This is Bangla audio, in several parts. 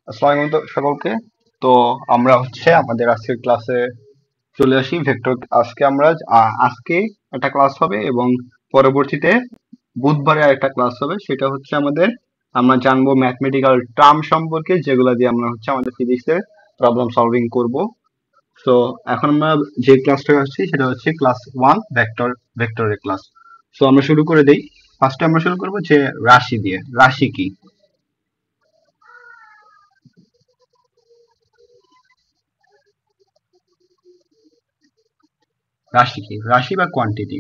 আসসালামু আলাইকুম সকলকে। তো আমরা আমাদের আজকের ক্লাসে চলে আসি ভেক্টর। আজকে একটা ক্লাস হবে এবং পরবর্তীতে বুধবারে একটা ক্লাস হবে। সেটা আমরা জানবো ম্যাথমেটিক্যাল টার্ম সম্পর্কে, যেগুলো দিয়ে আমরা আমাদের ফিজিক্সের প্রবলেম সলভিং করব। তো এখন আমরা যে ক্লাসটা আসছি সেটা হচ্ছে ক্লাস 1 ভেক্টরের ক্লাস। তো আমরা শুরু করে দেই। ফার্স্টে আমরা শুরু করবো যে রাশি দিয়ে। রাশি কি? রাশি বা কোয়ান্টিটি।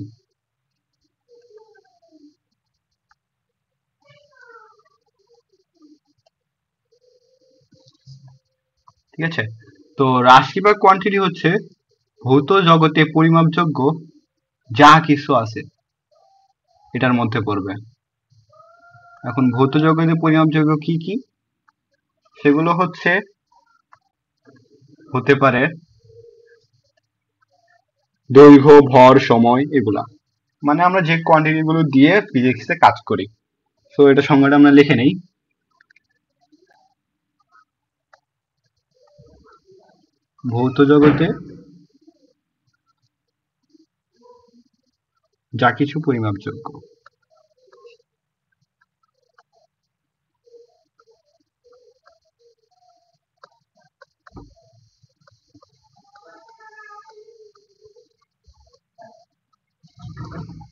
ঠিক আছে। তো রাশি বা কোয়ান্টিটি হচ্ছে ভৌত জগতে পরিমাপযোগ্য যা কিছু আছে এটার মধ্যে পড়বে। এখন ভৌত জগতে পরিমাপযোগ্য কি কি? সেগুলো হতে পারে দৈর্ঘ্য, ভর, সময়, এগুলা। মানে আমরা যে কোয়ান্টিটি গুলো দিয়ে ফিজিক্সে কাজ করি। তো এটা সংজ্ঞাটা আমরা লিখে নেই। ভৌত জগতে যা কিছু পরিমাপযোগ্য।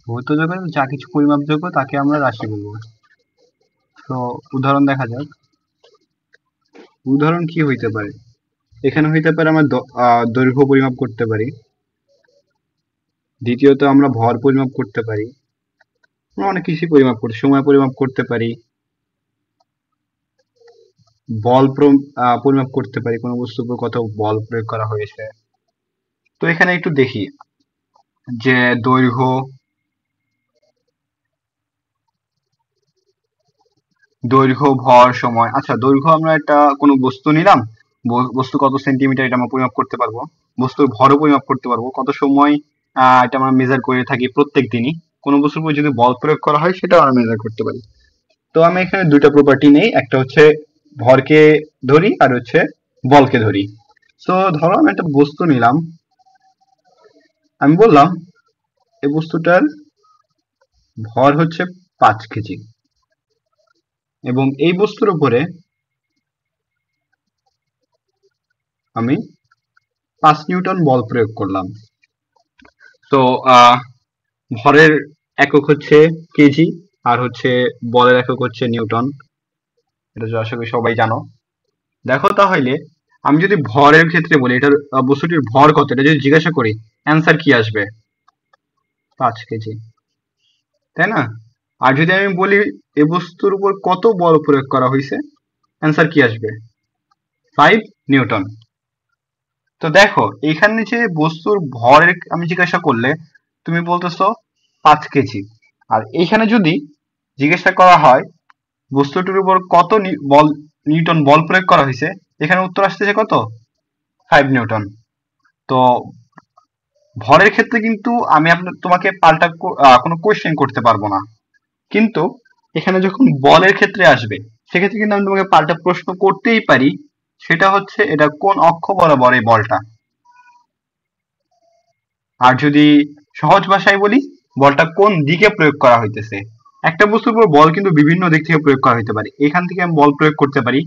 ভৌত জগতে যা কিছু পরিমাপযোগ্য তাকে আমরা রাশি বলবো। তো উদাহরণ দেখা যাক। উদাহরণ কি হইতে পারে? এখানে হইতে পারে আমরা দৈর্ঘ্য পরিমাপ করতে পারি। দ্বিতীয়ত আমরা ভর পরিমাপ করতে পারি। আমরা অনেক কিছু সময় পরিমাপ করতে পারি। পরিমাপ করতে পারি, কোনো বস্তুর উপর কত বল প্রয়োগ করা হয়েছে। তো এখানে একটু দেখি যে দৈর্ঘ্য, ভর, সময়। আচ্ছা, দৈর্ঘ্য আমরা একটা কোনো বস্তু নিলাম, বস্তু কত সেন্টিমিটার এটা আমরা পরিমাপ করতে পারবো। বস্তুর ভরও পরিমাপ করতে পারবো, কত সময় এটা আমরা মেজার করে থাকি প্রত্যেক দিনই। কোনো বস্তুর উপর যদি বল প্রয়োগ করা হয় সেটাও আমরা মেজার করতে পারি। তো আমি এখানে দুইটা প্রপার্টি নেই, একটা হচ্ছে ভরকে ধরি আর হচ্ছে বলকে ধরি। তো ধরো আমি একটা বস্তু নিলাম, আমি বললাম এই বস্তুটার ভর হচ্ছে 5 কেজি এবং এই বস্তুর উপরে আমি 5 নিউটন বল প্রয়োগ করলাম। তো ভরের একক হচ্ছে কেজি আর হচ্ছে বলের একক হচ্ছে নিউটন। এটা তো আশা করি সবাই জানো। দেখো তাহলে আমি যদি ভরের ক্ষেত্রে বলি, এটার বস্তুটির ভর কত, এটা যদি জিজ্ঞাসা করি, অ্যান্সার কি আসবে? 5 কেজি, তাই না? আর যদি আমি বলি এ বস্তুর উপর কত বল প্রয়োগ করা হয়েছে, অ্যান্সার কি আসবে? 5 নিউটন। তো দেখো এখানে যে বস্তুর ভরের আমি জিজ্ঞাসা করলে তুমি বলতেছো 5 কেজি, আর এখানে যদি জিজ্ঞাসা করা হয় বস্তুটির উপর কত নিউটন বল প্রয়োগ করা হয়েছে, এখানে উত্তর আসতেছে কত? 5 নিউটন। তো ভরের ক্ষেত্রে কিন্তু আমি তোমাকে পাল্টা কোনো কোয়েশ্চেন করতে পারবো না, কিন্তু এখানে যখন বলের ক্ষেত্রে আসবে সেক্ষেত্রে কিন্তু আমি তোমাকে পাল্টা প্রশ্ন করতেই পারি। সেটা হচ্ছে এটা কোন অক্ষ বরাবর এই বলটা। আর যদি সহজ ভাষায় বলি, বলটা কোন দিকে প্রয়োগ করা হইতেছে। একটা বস্তুর উপর বল কিন্তু বিভিন্ন দিক থেকে প্রয়োগ করা হইতে পারে। এখান থেকে আমি বল প্রয়োগ করতে পারি,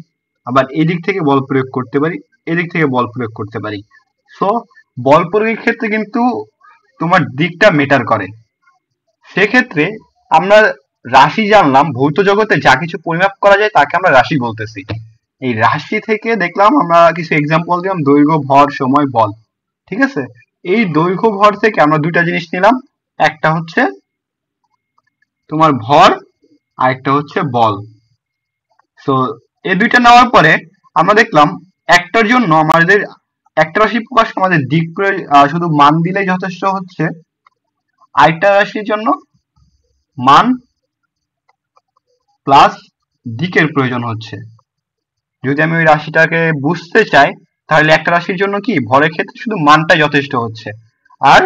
আবার এদিক থেকে বল প্রয়োগ করতে পারি, এদিক থেকে বল প্রয়োগ করতে পারি। সো বল প্রয়োগের ক্ষেত্রে কিন্তু তোমার দিকটা মেটার করে। সেক্ষেত্রে আমরা রাশি জানলাম, ভৌত জগতে যা কিছু পরিমাপ করা যায় তাকে আমরা রাশি বলতেছি। এই রাশি থেকে দেখলাম আমরা কিছু এক্সাম্পল দিলাম, দৈর্ঘ্য, ভর, সময়, বল। ঠিক আছে। এই দৈর্ঘ্য ভর থেকে আমরা দুইটা জিনিস নিলাম, একটা হচ্ছে তোমার ভর আর একটা হচ্ছে বল। তো এই দুইটা নেওয়ার পরে আমরা দেখলাম একটার জন্য আমাদের একটা রাশি প্রকাশ আমাদের দিক শুধু মান দিলেই যথেষ্ট হচ্ছে, আরেকটা রাশির জন্য মান প্লাস দিকের প্রয়োজন হচ্ছে। যদি আমি ওই রাশিটাকে বুঝতে চাই তাহলে একটা রাশির জন্য কি ভরের ক্ষেত্রে শুধু মানটাই যথেষ্ট হচ্ছে, আর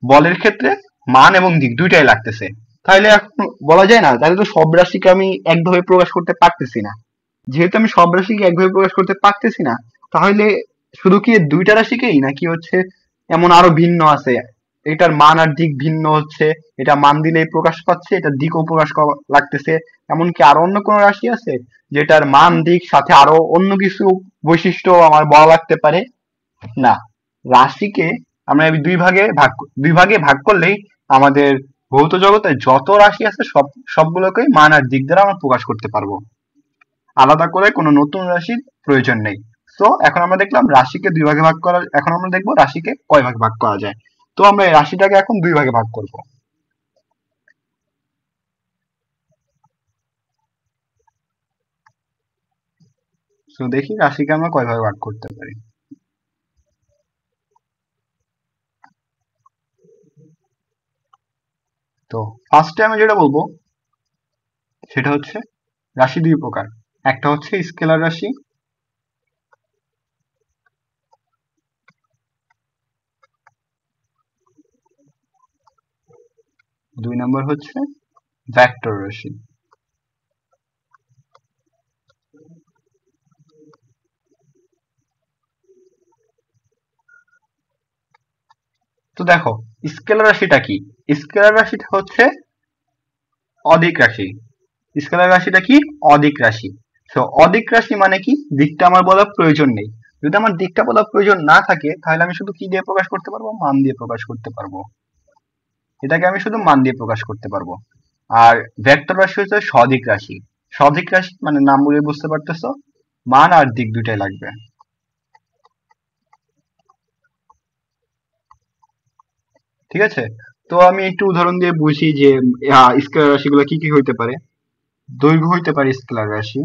বলের ক্ষেত্রে মান এবং দিক দুইটাই লাগতেছে। তাহলে এখন বলা যায় না তাহলে তো সব রাশিকে আমি একভাবে প্রকাশ করতে পারতেছি না। যেহেতু আমি সব রাশিকে একভাবে প্রকাশ করতে পারতেছি না, তাহলে শুধু কি দুইটা রাশিকেই, নাকি হচ্ছে এমন আরো ভিন্ন আছে, এটার মান আর দিক ভিন্ন হচ্ছে, এটা মান দিলেই প্রকাশ পাচ্ছে, এটা দিকও প্রকাশ লাগতেছে, এমনকি আরো অন্য কোনো রাশি আছে যেটার মান দিক সাথে আরো অন্য কিছু বৈশিষ্ট্য আমার বলা লাগতে পারে? না, রাশিকে আমরা এই দুই ভাগে ভাগ করলেই আমাদের ভৌত জগতে যত রাশি আছে সবগুলোকেই মান আর দিক দ্বারা আমরা প্রকাশ করতে পারবো। আলাদা করে কোনো নতুন রাশির প্রয়োজন নেই। তো এখন আমরা দেখলাম রাশিকে দুই ভাগে ভাগ করা, এখন আমরা দেখবো রাশিকে কয় ভাগে ভাগ করা যায়। তো আমরা এই রাশিটাকে এখন দুই ভাগে ভাগ করব। তো দেখি রাশিকে আমরা কয় ভাগে ভাগ করতে পারি। তো ফার্স্টে আমি যেটা বলবো সেটা হচ্ছে রাশি দুই প্রকার। একটা হচ্ছে স্কেলার রাশি, দুই নম্বর হচ্ছে ভেক্টর রাশি। তো দেখো, স্কেলার রাশিটা কি? স্কেলার রাশিটা হচ্ছে অদিক রাশি। স্কেলার রাশিটা কি? অদিক রাশি। তো অদিক রাশি মানে কি? দিকটা আমার বলার প্রয়োজন নেই। যদি আমার দিকটা বলার প্রয়োজন না থাকে, তাহলে আমি শুধু কি দিয়ে প্রকাশ করতে পারবো? মান দিয়ে প্রকাশ করতে পারবো। এটাকে আমি শুধু মান দিয়ে প্রকাশ করতে পারবো। আর ভেক্টর রাশি হচ্ছে সদিক রাশি। সদিক রাশি মানে নাম বলে বুঝতে পারতেছো, মান আর দিক দুইটাই লাগবে। ঠিক আছে? তো আমি একটু উদাহরণ দিয়ে বুঝি যে স্কেলার রাশিগুলো কি কি হইতে পারে। দৈর্ঘ্য হইতে পারে স্কেলার রাশি,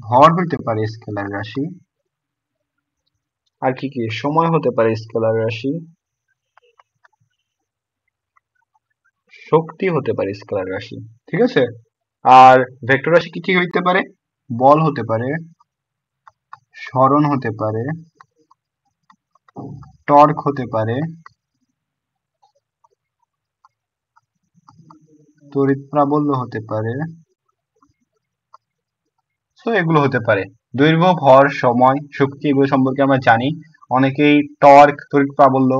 ভর হইতে পারে স্কেলার রাশি, আর কি কি সময় হতে পারে স্কেলার রাশি, শক্তি হতে পারে স্কেলার রাশি। ঠিক আছে? আর ভেক্টর রাশি কি কি হইতে পারে? বল হতে পারে, সরণ হতে পারে, টর্ক হতে পারে, তড়িৎ প্রাবল্য হতে পারে। তো এগুলো হতে পারে। দৈর্ঘ্য, ভর, সময়, শক্তি এগুলো সম্পর্কে আমরা জানি। অনেকেই টর্ক, তড়িৎ প্রাবল্য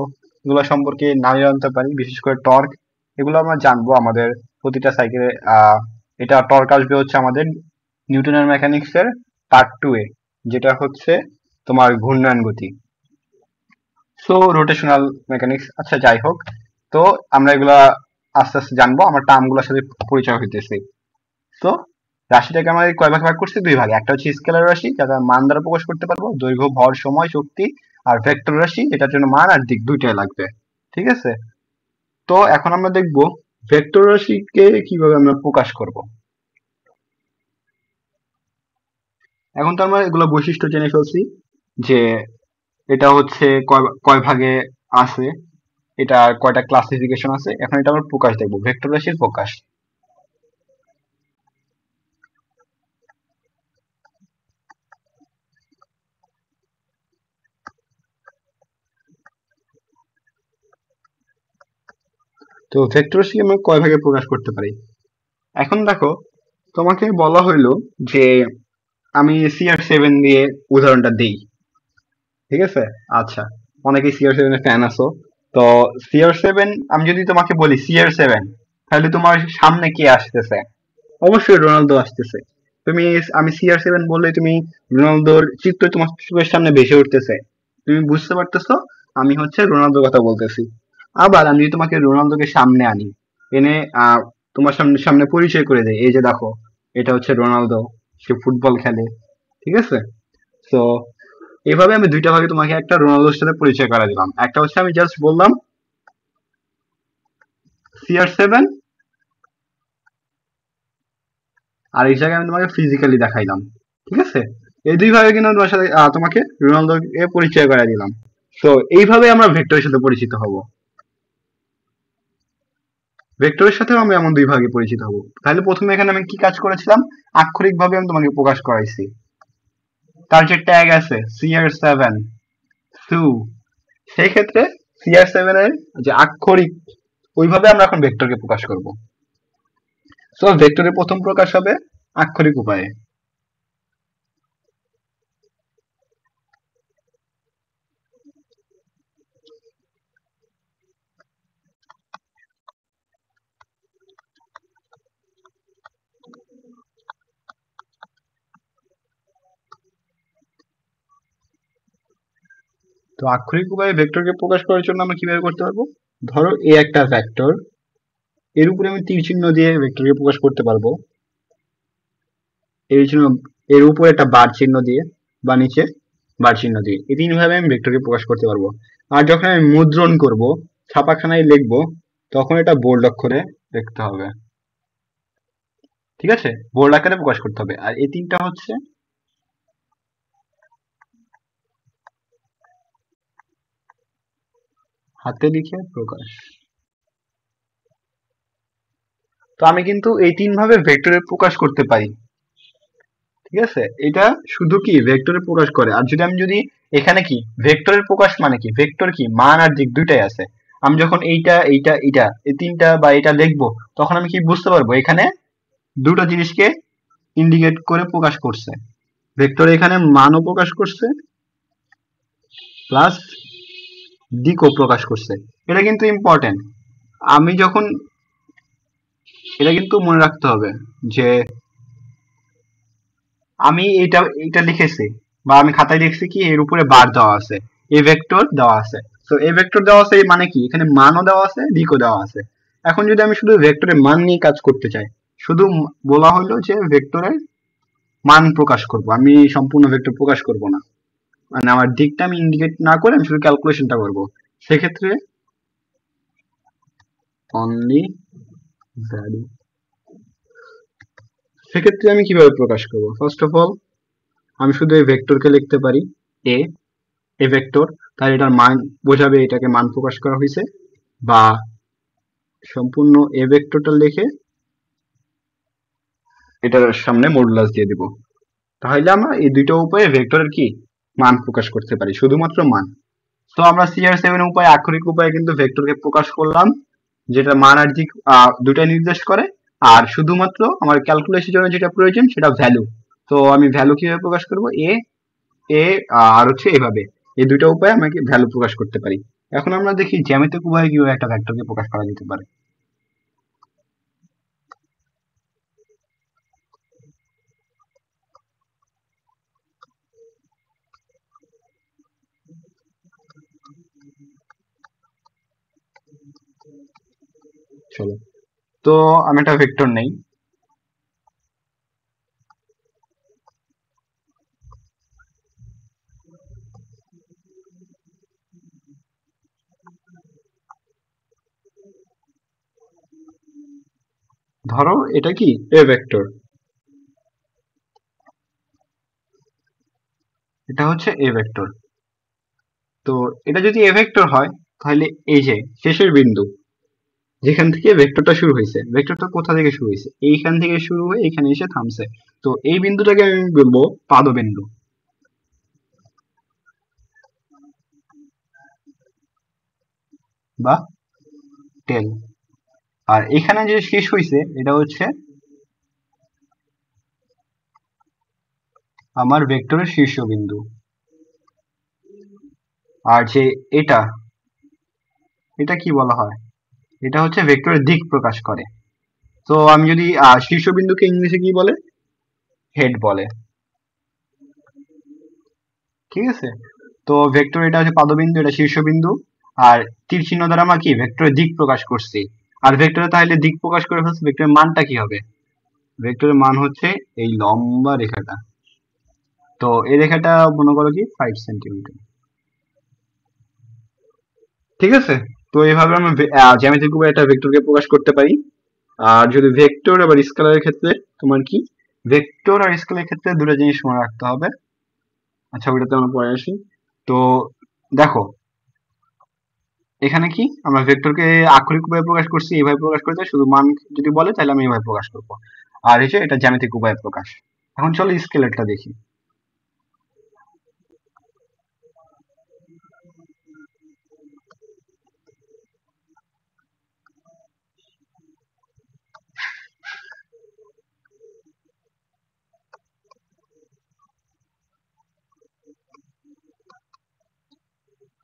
এগুলো সম্পর্কে না জানতে পারি, বিশেষ করে টর্ক। এগুলো আমরা জানবো আমাদের প্রতিটা সাইকেলে। এটা টর্ক আসবে হচ্ছে আমাদের নিউটনের মেকানিক্স এর পার্ট 2 এ, যেটা হচ্ছে তোমার ঘূর্ণায়ন গতি। সো রোটেশনাল মেকানিক্স, আচ্ছা যাই হোক। তো আমরা এগুলা আস্তে আস্তে জানবো, আমার টার্ম গুলোর সাথে পরিচয় হইতেছে। তো রাশিটাকে আমরা কয় ভাগে ভাগ করছি? দুই ভাগে। একটা হচ্ছে স্কেলার রাশি, যেটা মান দ্বারা প্রকাশ করতে পারবো, দৈর্ঘ্য, ভর, সময়, শক্তি। আর ভেক্টর রাশি, যেটার জন্য মান আর দিক দুইটাই লাগবে। ঠিক আছে? তো এখন আমরা দেখবো ভেক্টর রাশিকে কিভাবে আমরা প্রকাশ করব। এখন তো আমরা এগুলো বৈশিষ্ট্য জেনে ফেলছি, যে এটা হচ্ছে কয় কয় ভাগে আছে, এটা কয়টা ক্লাসিফিকেশন আছে। এখন এটা আমরা প্রকাশ দেখবো, ভেক্টর রাশির প্রকাশ। তো ভেক্টর রাশিকে আমরা কয় ভাগে প্রকাশ করতে পারি? এখন দেখো, তোমাকে বলা হইলো যে আমি CR7 দিয়ে উদাহরণটা দিই। ঠিক আছে? আচ্ছা, অনেকেই CR7 এর ফ্যান আছো। তো CR7, আমি যদি তোমাকে বলি CR7, তাহলে তোমার সামনে কে আসতেছে? অবশ্যই রোনালদো আসতেছে। তুমি, আমি CR7 বললে তুমি রোনালদোর চিত্র তোমার চোখের সামনে ভেসে উঠতেছে। তুমি বুঝতে পারতেছো আমি হচ্ছে রোনালদোর কথা বলতেছি। আবার আমি যদি তোমাকে রোনালদোকে সামনে আনি, এনে তোমার সামনে সামনে পরিচয় করে দেয়, এই যে দেখো, এটা হচ্ছে রোনালদো, সে ফুটবল খেলে। ঠিক আছে? তো এভাবে আমি দুইটা ভাগে তোমাকে একটা রোনালদোর সাথে পরিচয় করা দিলাম। একটা হচ্ছে আমি জাস্ট বললাম CR7, আর এই জায়গায় আমি তোমাকে ফিজিক্যালি দেখাইলাম। ঠিক আছে? এই দুই ভাগে কিন্তু আমি তোমার সাথে তোমাকে রোনালদোকে পরিচয় করা দিলাম। তো এইভাবে আমরা ভেক্টরের সাথে পরিচিত হব। ভেক্টরের সাথেও আমি এমন দুই ভাগে পরিচিত হব। তাহলে প্রথমে এখানে আমি কি কাজ করেছিলাম? আক্ষরিক ভাবে আমি তোমাকে প্রকাশ করাইছি। তার যে ট্যাগ আছে CR7 সু, সেই ক্ষেত্রে CR7 এর যে আক্ষরিক, ওইভাবে আমরা এখন ভেক্টরকে প্রকাশ করব। সো ভেক্টরের প্রথম প্রকাশ হবে আক্ষরিক উপায়ে। তো আক্ষরিক উপায়ে ভেক্টরকে প্রকাশ করার জন্য আমরা কিভাবে করতে পারবো? ধরো এ একটা ভেক্টর, এর উপরে আমি তীর চিহ্ন দিয়ে ভেক্টরকে প্রকাশ করতে পারবো, এর জন্য এর উপরে একটা বার চিহ্ন দিয়ে বা নিচে বার চিহ্ন দিয়ে, এই তিন ভাবে আমি ভেক্টরকে প্রকাশ করতে পারবো। আর যখন আমি মুদ্রণ করব, ছাপাখানায় লিখবো, তখন এটা বোল্ড অক্ষরে লিখতে হবে। ঠিক আছে, বোল্ড আকারে প্রকাশ করতে হবে। আর এই তিনটা হচ্ছে হাতে লিখে প্রকাশ। তো আমি কিন্তু এই তিন ভাবে ভেক্টরে প্রকাশ করতে পারি। ঠিক আছে, এটা শুধু কি ভেক্টরে প্রকাশ করে। আর যদি এখানে কি ভেক্টরের প্রকাশ মানে কি, ভেক্টর কি মান আর দিক দুইটাই আছে। আমি যখন এইটা এইটা এইটা এই তিনটা বা এটা লিখবো, তখন আমি কি বুঝতে পারবো এখানে দুটো জিনিসকে ইন্ডিকেট করে প্রকাশ করছে। ভেক্টর এখানে মানও প্রকাশ করছে, প্লাস দিকও প্রকাশ করছে। এটা কিন্তু ইম্পর্টেন্ট। আমি যখন, এটা কিন্তু মনে রাখতে হবে যে আমি এটা এটা লিখেছি বা আমি খাতায় লিখছি কি এর উপরে বার দেওয়া আছে, এ ভেক্টর দেওয়া আছে। তো এ ভেক্টর দেওয়া আছে মানে কি, এখানে মানও দেওয়া আছে দিকও দেওয়া আছে। এখন যদি আমি শুধু ভেক্টরের মান নিয়ে কাজ করতে চাই, শুধু বলা হলো যে ভেক্টরের মান প্রকাশ করব, আমি সম্পূর্ণ ভেক্টর প্রকাশ করব না, মানে আমার দিকটা আমি ইন্ডিকেট না করে আমি শুধু ক্যালকুলেশনটা করব, সেক্ষেত্রে অনলি ভ্যালু, সেক্ষেত্রে আমি কিভাবে প্রকাশ করব? ফার্স্ট অফ অল আমি শুধু এই ভেক্টরকে লিখতে পারি এ, এ ভেক্টর, তাহলে এটার মান বোঝাবে এটাকে মান প্রকাশ করা হয়েছে। বা সম্পূর্ণ এ ভেক্টরটা লিখে এটার সামনে মডুলাস দিয়ে দিব, তাহলে আমরা এই দুইটা উপায়ে ভেক্টরের কি মান প্রকাশ করতে পারি, শুধুমাত্র মান। তো আমরা CR7 উপায় আক্ষরিক উপায়ে কিন্তু ভেক্টরকে প্রকাশ করলাম, যেটা মান আর দিক দুটাই নির্দেশ করে। আর শুধুমাত্র আমার ক্যালকুলেশনের জন্য যেটা প্রয়োজন সেটা ভ্যালু। তো আমি ভ্যালু কিভাবে প্রকাশ করব, এ এ আর হচ্ছে এভাবে, এই দুইটা উপায়ে আমাকে ভ্যালু প্রকাশ করতে পারি। এখন আমরা দেখি জ্যামিতিক উপায়ে কিভাবে একটা ভেক্টরকে প্রকাশ করা যেতে পারে। চলো, তো আমি একটা ভেক্টর নেই, ধরো এটা কি এ ভেক্টর, এটা হচ্ছে এ ভেক্টর। তো এটা যদি এ ভেক্টর হয়, তাহলে এই যে শেষের বিন্দু যেখান থেকে ভেক্টরটা শুরু হয়েছে, ভেক্টরটা কোথা থেকে শুরু হয়েছে, এইখান থেকে শুরু হয়ে এখানে এসে থামছে। তো এই বিন্দুটাকে আমি বলবো পাদবিন্দু বা টেল। আর এখানে যে শেষ হয়েছে এটা হচ্ছে আমার ভেক্টরের শীর্ষবিন্দু। আর যে এটা, এটা কি বলা হয়, এটা হচ্ছে ভেক্টরের দিক প্রকাশ করে। তো আমি যদি শীর্ষবিন্দুকে ইংলিশে কি বলে, হেড বলে। ঠিক আছে, তো ভেক্টর এটা হচ্ছে পাদবিন্দু, এটা শীর্ষবিন্দু। আর তীর চিহ্ন দ্বারা আমরা কি ভেক্টরের দিক প্রকাশ করছি। আর ভেক্টরে তাহলে দিক প্রকাশ করে ফেলছি, ভেক্টরের মানটা কি হবে, ভেক্টরের মান হচ্ছে এই লম্বা রেখাটা। তো এই রেখাটা মনে করো কি 5 সেন্টিমিটার। ঠিক আছে, তো এইভাবে আমরা জ্যামিতিক উপায়ে একটা ভেক্টরকে প্রকাশ করতে পারি। আর যদি ভেক্টর আবার স্কেলারের ক্ষেত্রে তোমার কি, ভেক্টর আর স্কেলারের ক্ষেত্রে দুটো জিনিস মনে রাখতে হবে। আচ্ছা, ওইটাতে আমরা পরে আসি। তো দেখো এখানে কি আমরা ভেক্টরকে আক্ষরিক উপায়ে প্রকাশ করছি, এইভাবে প্রকাশ করতে শুধু মান যদি বলে তাহলে আমি এইভাবে প্রকাশ করবো। আর এই যে এটা জ্যামিতিক উপায়ে প্রকাশ। এখন চলো স্কেলারটা দেখি।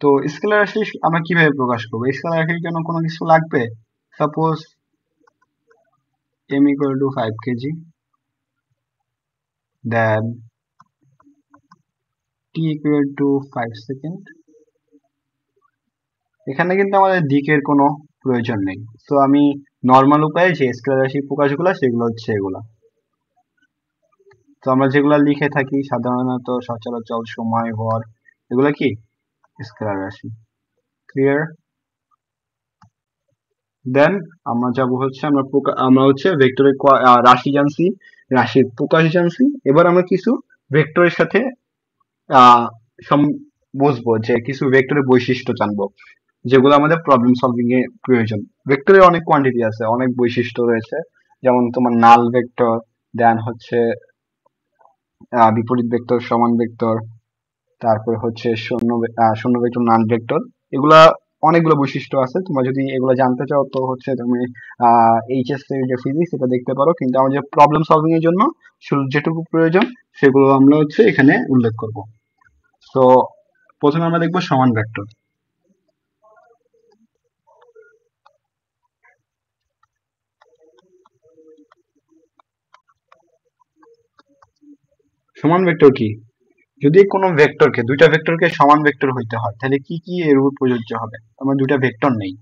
তো স্কেলার রাশি আমরা কিভাবে প্রকাশ করবো? স্কেলার রাশির জন্য কোনো কিছু লাগবে। Suppose m equal to 5 kg, then t equal to 5 second. এখানে কিন্তু আমাদের দিকের কোনো প্রয়োজন নেই। তো আমি নর্মাল উপায়ে যে স্কেলার রাশির প্রকাশগুলো সেগুলো হচ্ছে এগুলা। তো আমরা যেগুলা লিখে থাকি সাধারণত সচরাচর সময়, ভর, এগুলা কি স্কেলার রাশি। ক্লিয়ার? দেন আমরা যাব হচ্ছে আমরা হচ্ছে ভেক্টরের রাশি জানছি, রাশির প্রকাশ জানছি। এবার আমরা কিছু ভেক্টরের সাথে আহ বুঝবো যে কিছু ভেক্টরের বৈশিষ্ট্য জানবো, যেগুলো আমাদের প্রবলেম সলভিং এ প্রয়োজন। ভেক্টরের অনেক কোয়ান্টিটি আছে, অনেক বৈশিষ্ট্য রয়েছে, যেমন তোমার নাল ভেক্টর, দেন হচ্ছে বিপরীত ভেক্টর, সমান ভেক্টর, তারপরে হচ্ছে শূন্য ভেক্টর, নাল ভেক্টর। এগুলা অনেকগুলো বৈশিষ্ট্য আছে। তোমরা যদি এগুলো জানতে চাও তো হচ্ছে তুমি এইচএস এর যে ফিজিক্স এটা দেখতে পারো, কিন্তু আমাদের প্রবলেম সলভিং এর জন্য যেটুকু প্রয়োজন সেগুলো আমরা হচ্ছে এখানে উল্লেখ করব। তো প্রথমে আমরা দেখবো সমান ভেক্টর। সমান ভেক্টর কি? যদি কোনো ভেক্টরকে, দুইটা ভেক্টরকে সমান ভেক্টর হইতে হয় তাহলে কি কি এর উপর প্রযোজ্য হবে? আমার দুইটা ভেক্টর নেই।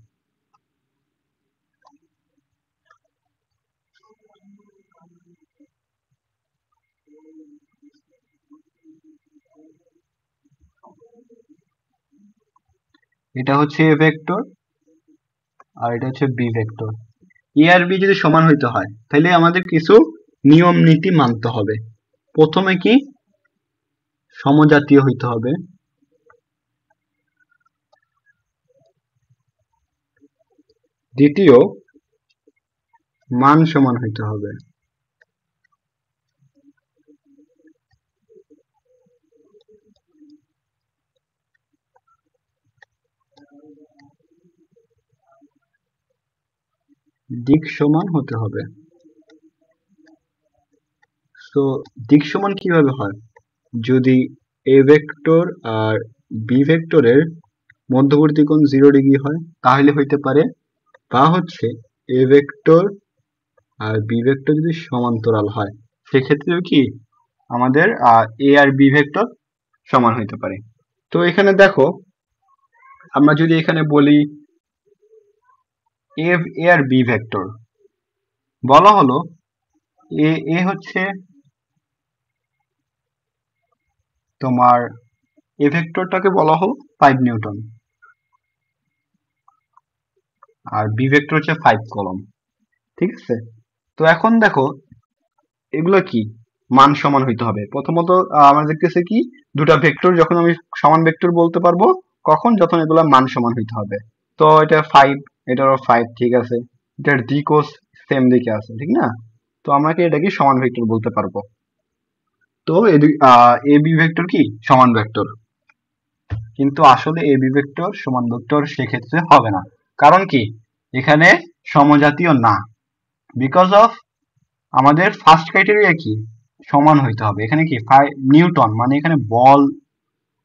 এটা হচ্ছে এ ভেক্টর আর এটা হচ্ছে বি ভেক্টর। এ আর বি যদি সমান হইতে হয় তাহলে আমাদের কিছু নিয়ম নীতি মানতে হবে। প্রথমে কি সমজাতীয় হইতে হবে, দ্বিতীয় মান সমান হইতে হবে, দিক সমান হতে হবে। তো দিক সমান কিভাবে হয়? যদি এ ভেক্টর আর বি ভেক্টরের মধ্যবর্তী কোণ 0 ডিগ্রি হয় তাহলে হইতে পারে, বা হচ্ছে এ ভেক্টর আর বি ভেক্টর যদি সমান্তরাল হয় সেক্ষেত্রেও কি আমাদের এ আর বি ভেক্টর সমান হইতে পারে। তো এখানে দেখো, আমরা যদি এখানে বলি এ আর বি ভেক্টর, বলা হলো এ হচ্ছে তোমার, এ ভেক্টরটাকে বলা হলো 5 নিউটন আর বি ভেক্টর হচ্ছে 5 কলম। ঠিক আছে? তো এখন দেখো এগুলো কি মান সমান হইতে হবে। প্রথমত আমরা দেখতেছি কি দুটা ভেক্টর যখন আমি সমান ভেক্টর বলতে পারবো কখন, যখন এগুলা মান সমান হইতে হবে। তো এটা 5, এটারও 5, ঠিক আছে, এটার দিকও সেম দিকে আছে, ঠিক না? তো আমরা কি এটাকে সমান ভেক্টর বলতে পারবো। তো এ বি ভেক্টর কি সমান ভেক্টর, কিন্তু আসলে এ বি ভেক্টর সমান ভেক্টর সেক্ষেত্রে হবে না। কারণ কি এখানে সমজাতীয় না, বিকজ অফ আমাদের ফার্স্ট ক্রাইটেরিয়া কি সমান হইতে হবে। এখানে কি নিউটন মানে এখানে বল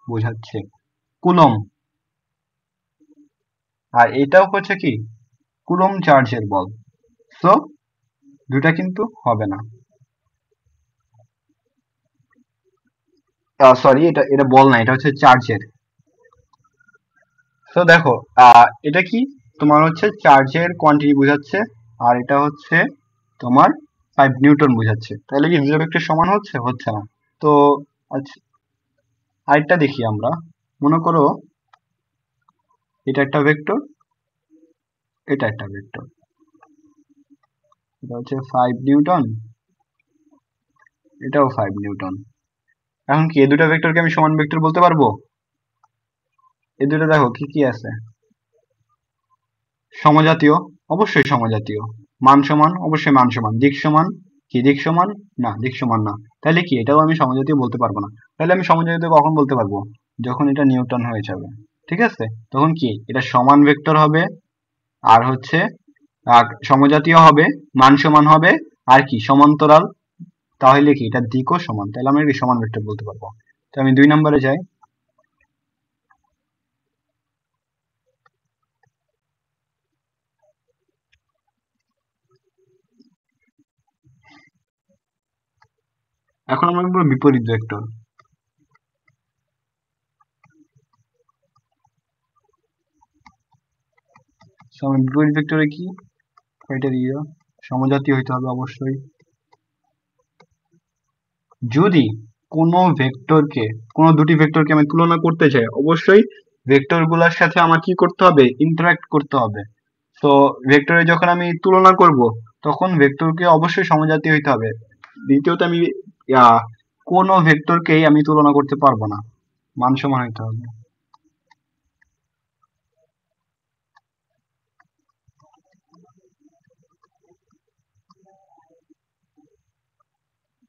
বোঝাচ্ছে, কুলম, আর এটাও হচ্ছে কি কুলম চার্জের বল। সো দুটা কিন্তু হবে না। সরি, এটা এটা বল না, এটা হচ্ছে চার্জের। তো দেখো এটা কি তোমার হচ্ছে চার্জের কোয়ান্টিটি বোঝাচ্ছে, আর এটা হচ্ছে তোমার 5 নিউটন বোঝাচ্ছে। তাহলে কি দুটো ভেক্টর সমান হচ্ছে? হচ্ছে না। তো আচ্ছা, আরেকটা দেখি আমরা। মনে করো এটা একটা ভেক্টর, এটা একটা ভেক্টর, এটা হচ্ছে 5 নিউটন, এটাও 5 নিউটন। এখন কি এই দুটো ভেক্টরকে আমি সমান ভেক্টর বলতে পারবো? এই দুটো দেখো কি কি আছে, সমজাতীয়, অবশ্যই সমজাতীয়, মান সমান, অবশ্যই মান সমান, দিক সমান, কি দিক সমান? না, দিক সমান না। তাহলে কি এটাও আমি সমজাতীয় বলতে পারবো না। তাহলে আমি সমজাতীয় কখন বলতে পারবো? যখন এটা নিউটন হয়ে যাবে। ঠিক আছে? তখন কি এটা সমান ভেক্টর হবে, আর হচ্ছে সমজাতীয় হবে, মান সমান হবে, আর কি সমান্তরাল। তাহলে কি এটা দিকও সমান, তাহলে আমি কি সমান ভেক্টর বলতে পারবো। তো আমি 2 নম্বরে যাই। এখন আমরা লিখব বিপরীত ভেক্টর। বিপরীত ভেক্টরে কি ক্রাইটেরিয়া? সমজাতীয় হইতে হবে অবশ্যই। যদি কোনো ভেক্টরকে, কোনো দুটি ভেক্টরকে আমি তুলনা করতে চাই, অবশ্যই ভেক্টর গুলার সাথে আমার কি করতে হবে? ইন্টারাক্ট করতে হবে। তো ভেক্টরে যখন আমি তুলনা করব, তখন ভেক্টরকে অবশ্যই সমজাতীয় হইতে হবে। দ্বিতীয়ত আমি কোনো ভেক্টরকেই আমি তুলনা করতে পারবো না, মান সমান হইতে হবে।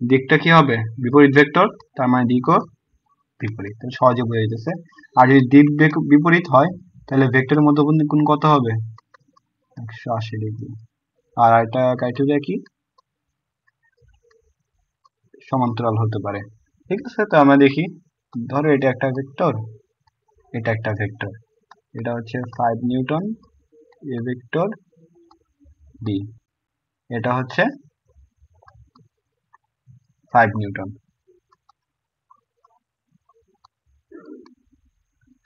দিকটা কি হবে? বিপরীত ভেক্টর, তার মানে দিকও বিপরীত, সহজে বোঝা যাইতেছে। আর যদি দিক বিপরীত হয়, তাহলে ভেক্টরের মধ্যবর্তী কোণ কত হবে? 180 ডিগ্রি। আর এটা ক্রাইটেরিয়া কি? সমান্তরাল হতে পারে। ঠিক আছে, তো আমরা দেখি, ধরো এটা একটা ভেক্টর, এটা একটা ভেক্টর, এটা হচ্ছে 5 নিউটন এ ভেক্টর ডি, এটা হচ্ছে 5 নিউটন।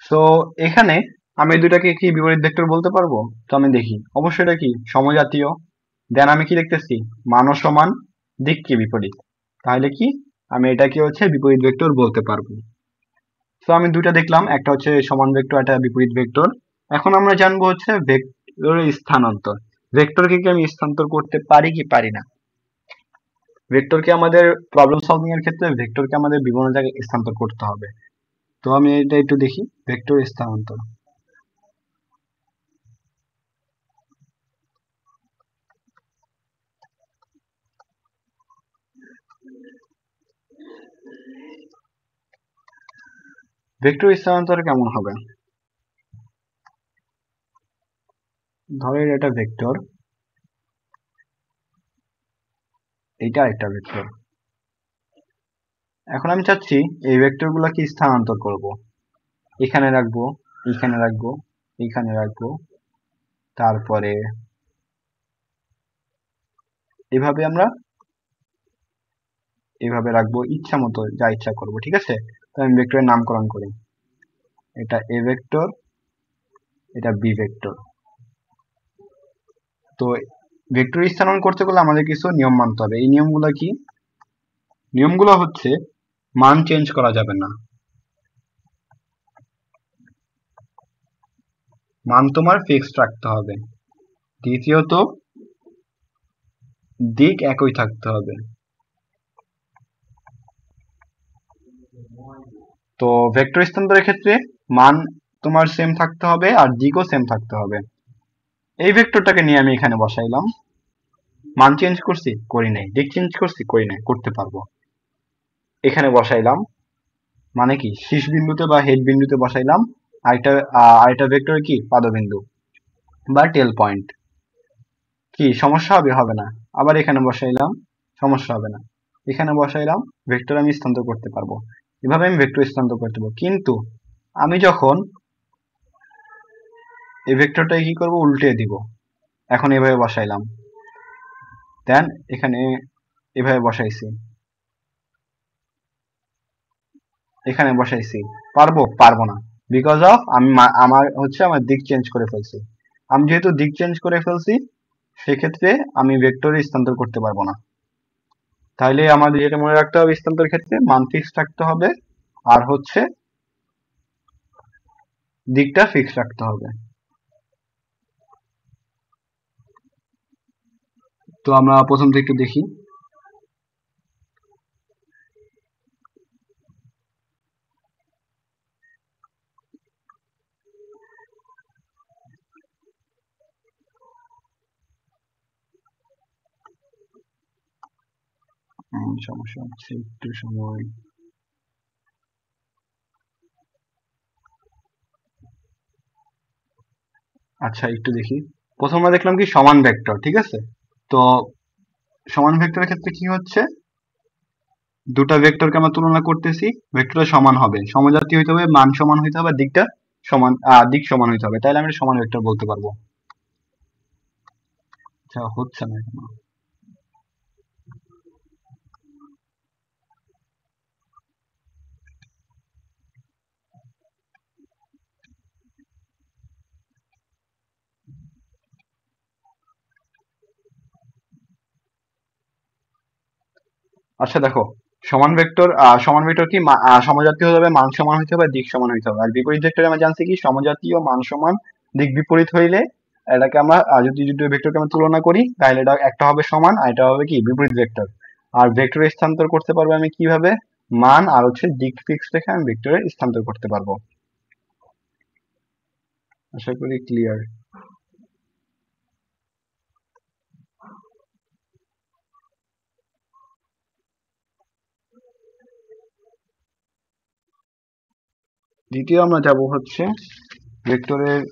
সো এখানে আমি দুটাকে কি বিপরীত ভেক্টর বলতে পারবো? তো আমি দেখি, অবশ্যই এটা কি সমজাতীয়। দেন আমি কি দেখতেছি? মানও সমান, দিক কি বিপরীত, তাহলে কি আমি এটাকে হচ্ছে বিপরীত ভেক্টর বলতে পারবো। তো আমি দুইটা দেখলাম, একটা হচ্ছে সমান ভেক্টর, একটা বিপরীত ভেক্টর। এখন আমরা জানবো হচ্ছে ভেক্টরের স্থানান্তর। ভেক্টরকে কি আমি স্থানান্তর করতে পারি কি পারি না? ভেক্টরকে আমাদের প্রবলেম সলভিং এর ক্ষেত্রে ভেক্টরকে আমাদের বিভিন্ন জায়গায় স্থানান্তর করতে হবে। তো আমি এটা একটু দেখি, ভেক্টর স্থানান্তর। ভেক্টর স্থানান্তর কেমন হবে? ধরেন এটা ভেক্টর, এইটা একটা ভেক্টর। এখন আমি চাচ্ছি এই ভেক্টর গুলাকে স্থানান্তর করব। এখানে রাখবো, এখানে রাখবো, এখানে রাখবো, তারপরে এভাবে আমরা এভাবে রাখবো, ইচ্ছা মতো যা ইচ্ছা করব। ঠিক আছে, তো আমি ভেক্টরের নামকরণ করি, এটা এ ভেক্টর, এটা বি ভেক্টর। তো ভেক্টর স্থানান্তর করতে গেলে আমাদের কিছু নিয়ম মানতে হবে। এই নিয়মগুলো কি? নিয়মগুলো হচ্ছে, মান চেঞ্জ করা যাবে না, মান তোমার ফিক্সড রাখতে হবে। দ্বিতীয়ত, দিক একই থাকতে হবে। তো ভেক্টর স্থানান্তরের ক্ষেত্রে মান তোমার সেম থাকতে হবে আর দিকও সেম থাকতে হবে। এই ভেক্টরটাকে নিয়ে আমি এখানে বসাইলাম, মান চেঞ্জ করছি? করি নাই। দিক চেঞ্জ করছি? করি নাই, করতে পারবো। এখানে বসাইলাম, মানে কি শীর্ষ বিন্দুতে বা হেড বিন্দুতে বসাইলাম। আরেকটা আরেকটা ভেক্টর কি পাদবিন্দু বা টেল পয়েন্ট। কি সমস্যা হবে? হবে না। আবার এখানে বসাইলাম, সমস্যা হবে না। এখানে বসাইলাম, ভেক্টর আমি স্থানান্তর করতে পারবো। এভাবে আমি ভেক্টর স্থানান্তর করতে পারবো। কিন্তু আমি যখন এই ভেক্টরটা কি করব? উল্টে দিব। এখন এভাবে বসাইলাম, দেন এখানে এভাবে বসাইছি, এখানে বসাইছি, পারবো? পারবো না। বিকজ অফ আমি আমার হচ্ছে আমার দিক চেঞ্জ করে ফেলছি। আমি যেহেতু দিক চেঞ্জ করে ফেলছি, সেক্ষেত্রে আমি ভেক্টরে স্থানান্তর করতে পারবো না। তাইলে আমাদের যেটা মনে রাখতে হবে, স্থানান্তরের ক্ষেত্রে মান ফিক্স রাখতে হবে, আর হচ্ছে দিকটা ফিক্স রাখতে হবে। তো আমরা প্রথম থেকে একটু দেখি। সমস্যা হচ্ছে, একটু সময়। আচ্ছা, একটু দেখি। প্রথম আমরা দেখলাম কি সমান ভেক্টর, ঠিক আছে। তো সমান ভেক্টরের ক্ষেত্রে কি হচ্ছে, দুটা ভেক্টরকে আমরা তুলনা করতেছি, ভেক্টরটা সমান হবে, সমজাতীয় হইতে হবে, মান সমান হইতে হবে, দিকটা সমান, দিক সমান হইতে হবে, তাহলে আমরা সমান ভেক্টর বলতে পারবো। আচ্ছা, হচ্ছে না কেন? আচ্ছা দেখো, সমান ভেক্টর কি সমজাতীয় হতে হবে, মান সমান হতে হবে, দিক সমান হতে হবে। আর বিপরীত ভেক্টরে আমরা জানছি কি সমজাতীয় মান সমান দিক বিপরীত হইলে এটাকে আমরা যদি দুটো ভেক্টরকে আমরা তুলনা করি তাহলে এটা একটা হবে সমান আর এটা হবে কি বিপরীত ভেক্টর। আর ভেক্টরে স্থানান্তর করতে পারবো আমি কিভাবে, মান আর হচ্ছে দিক ফিক্স রেখে আমি ভেক্টরে স্থানান্তর করতে পারবো। আশা করি ক্লিয়ার। দ্বিতীয় আমরা যাব হচ্ছে ভেক্টরের।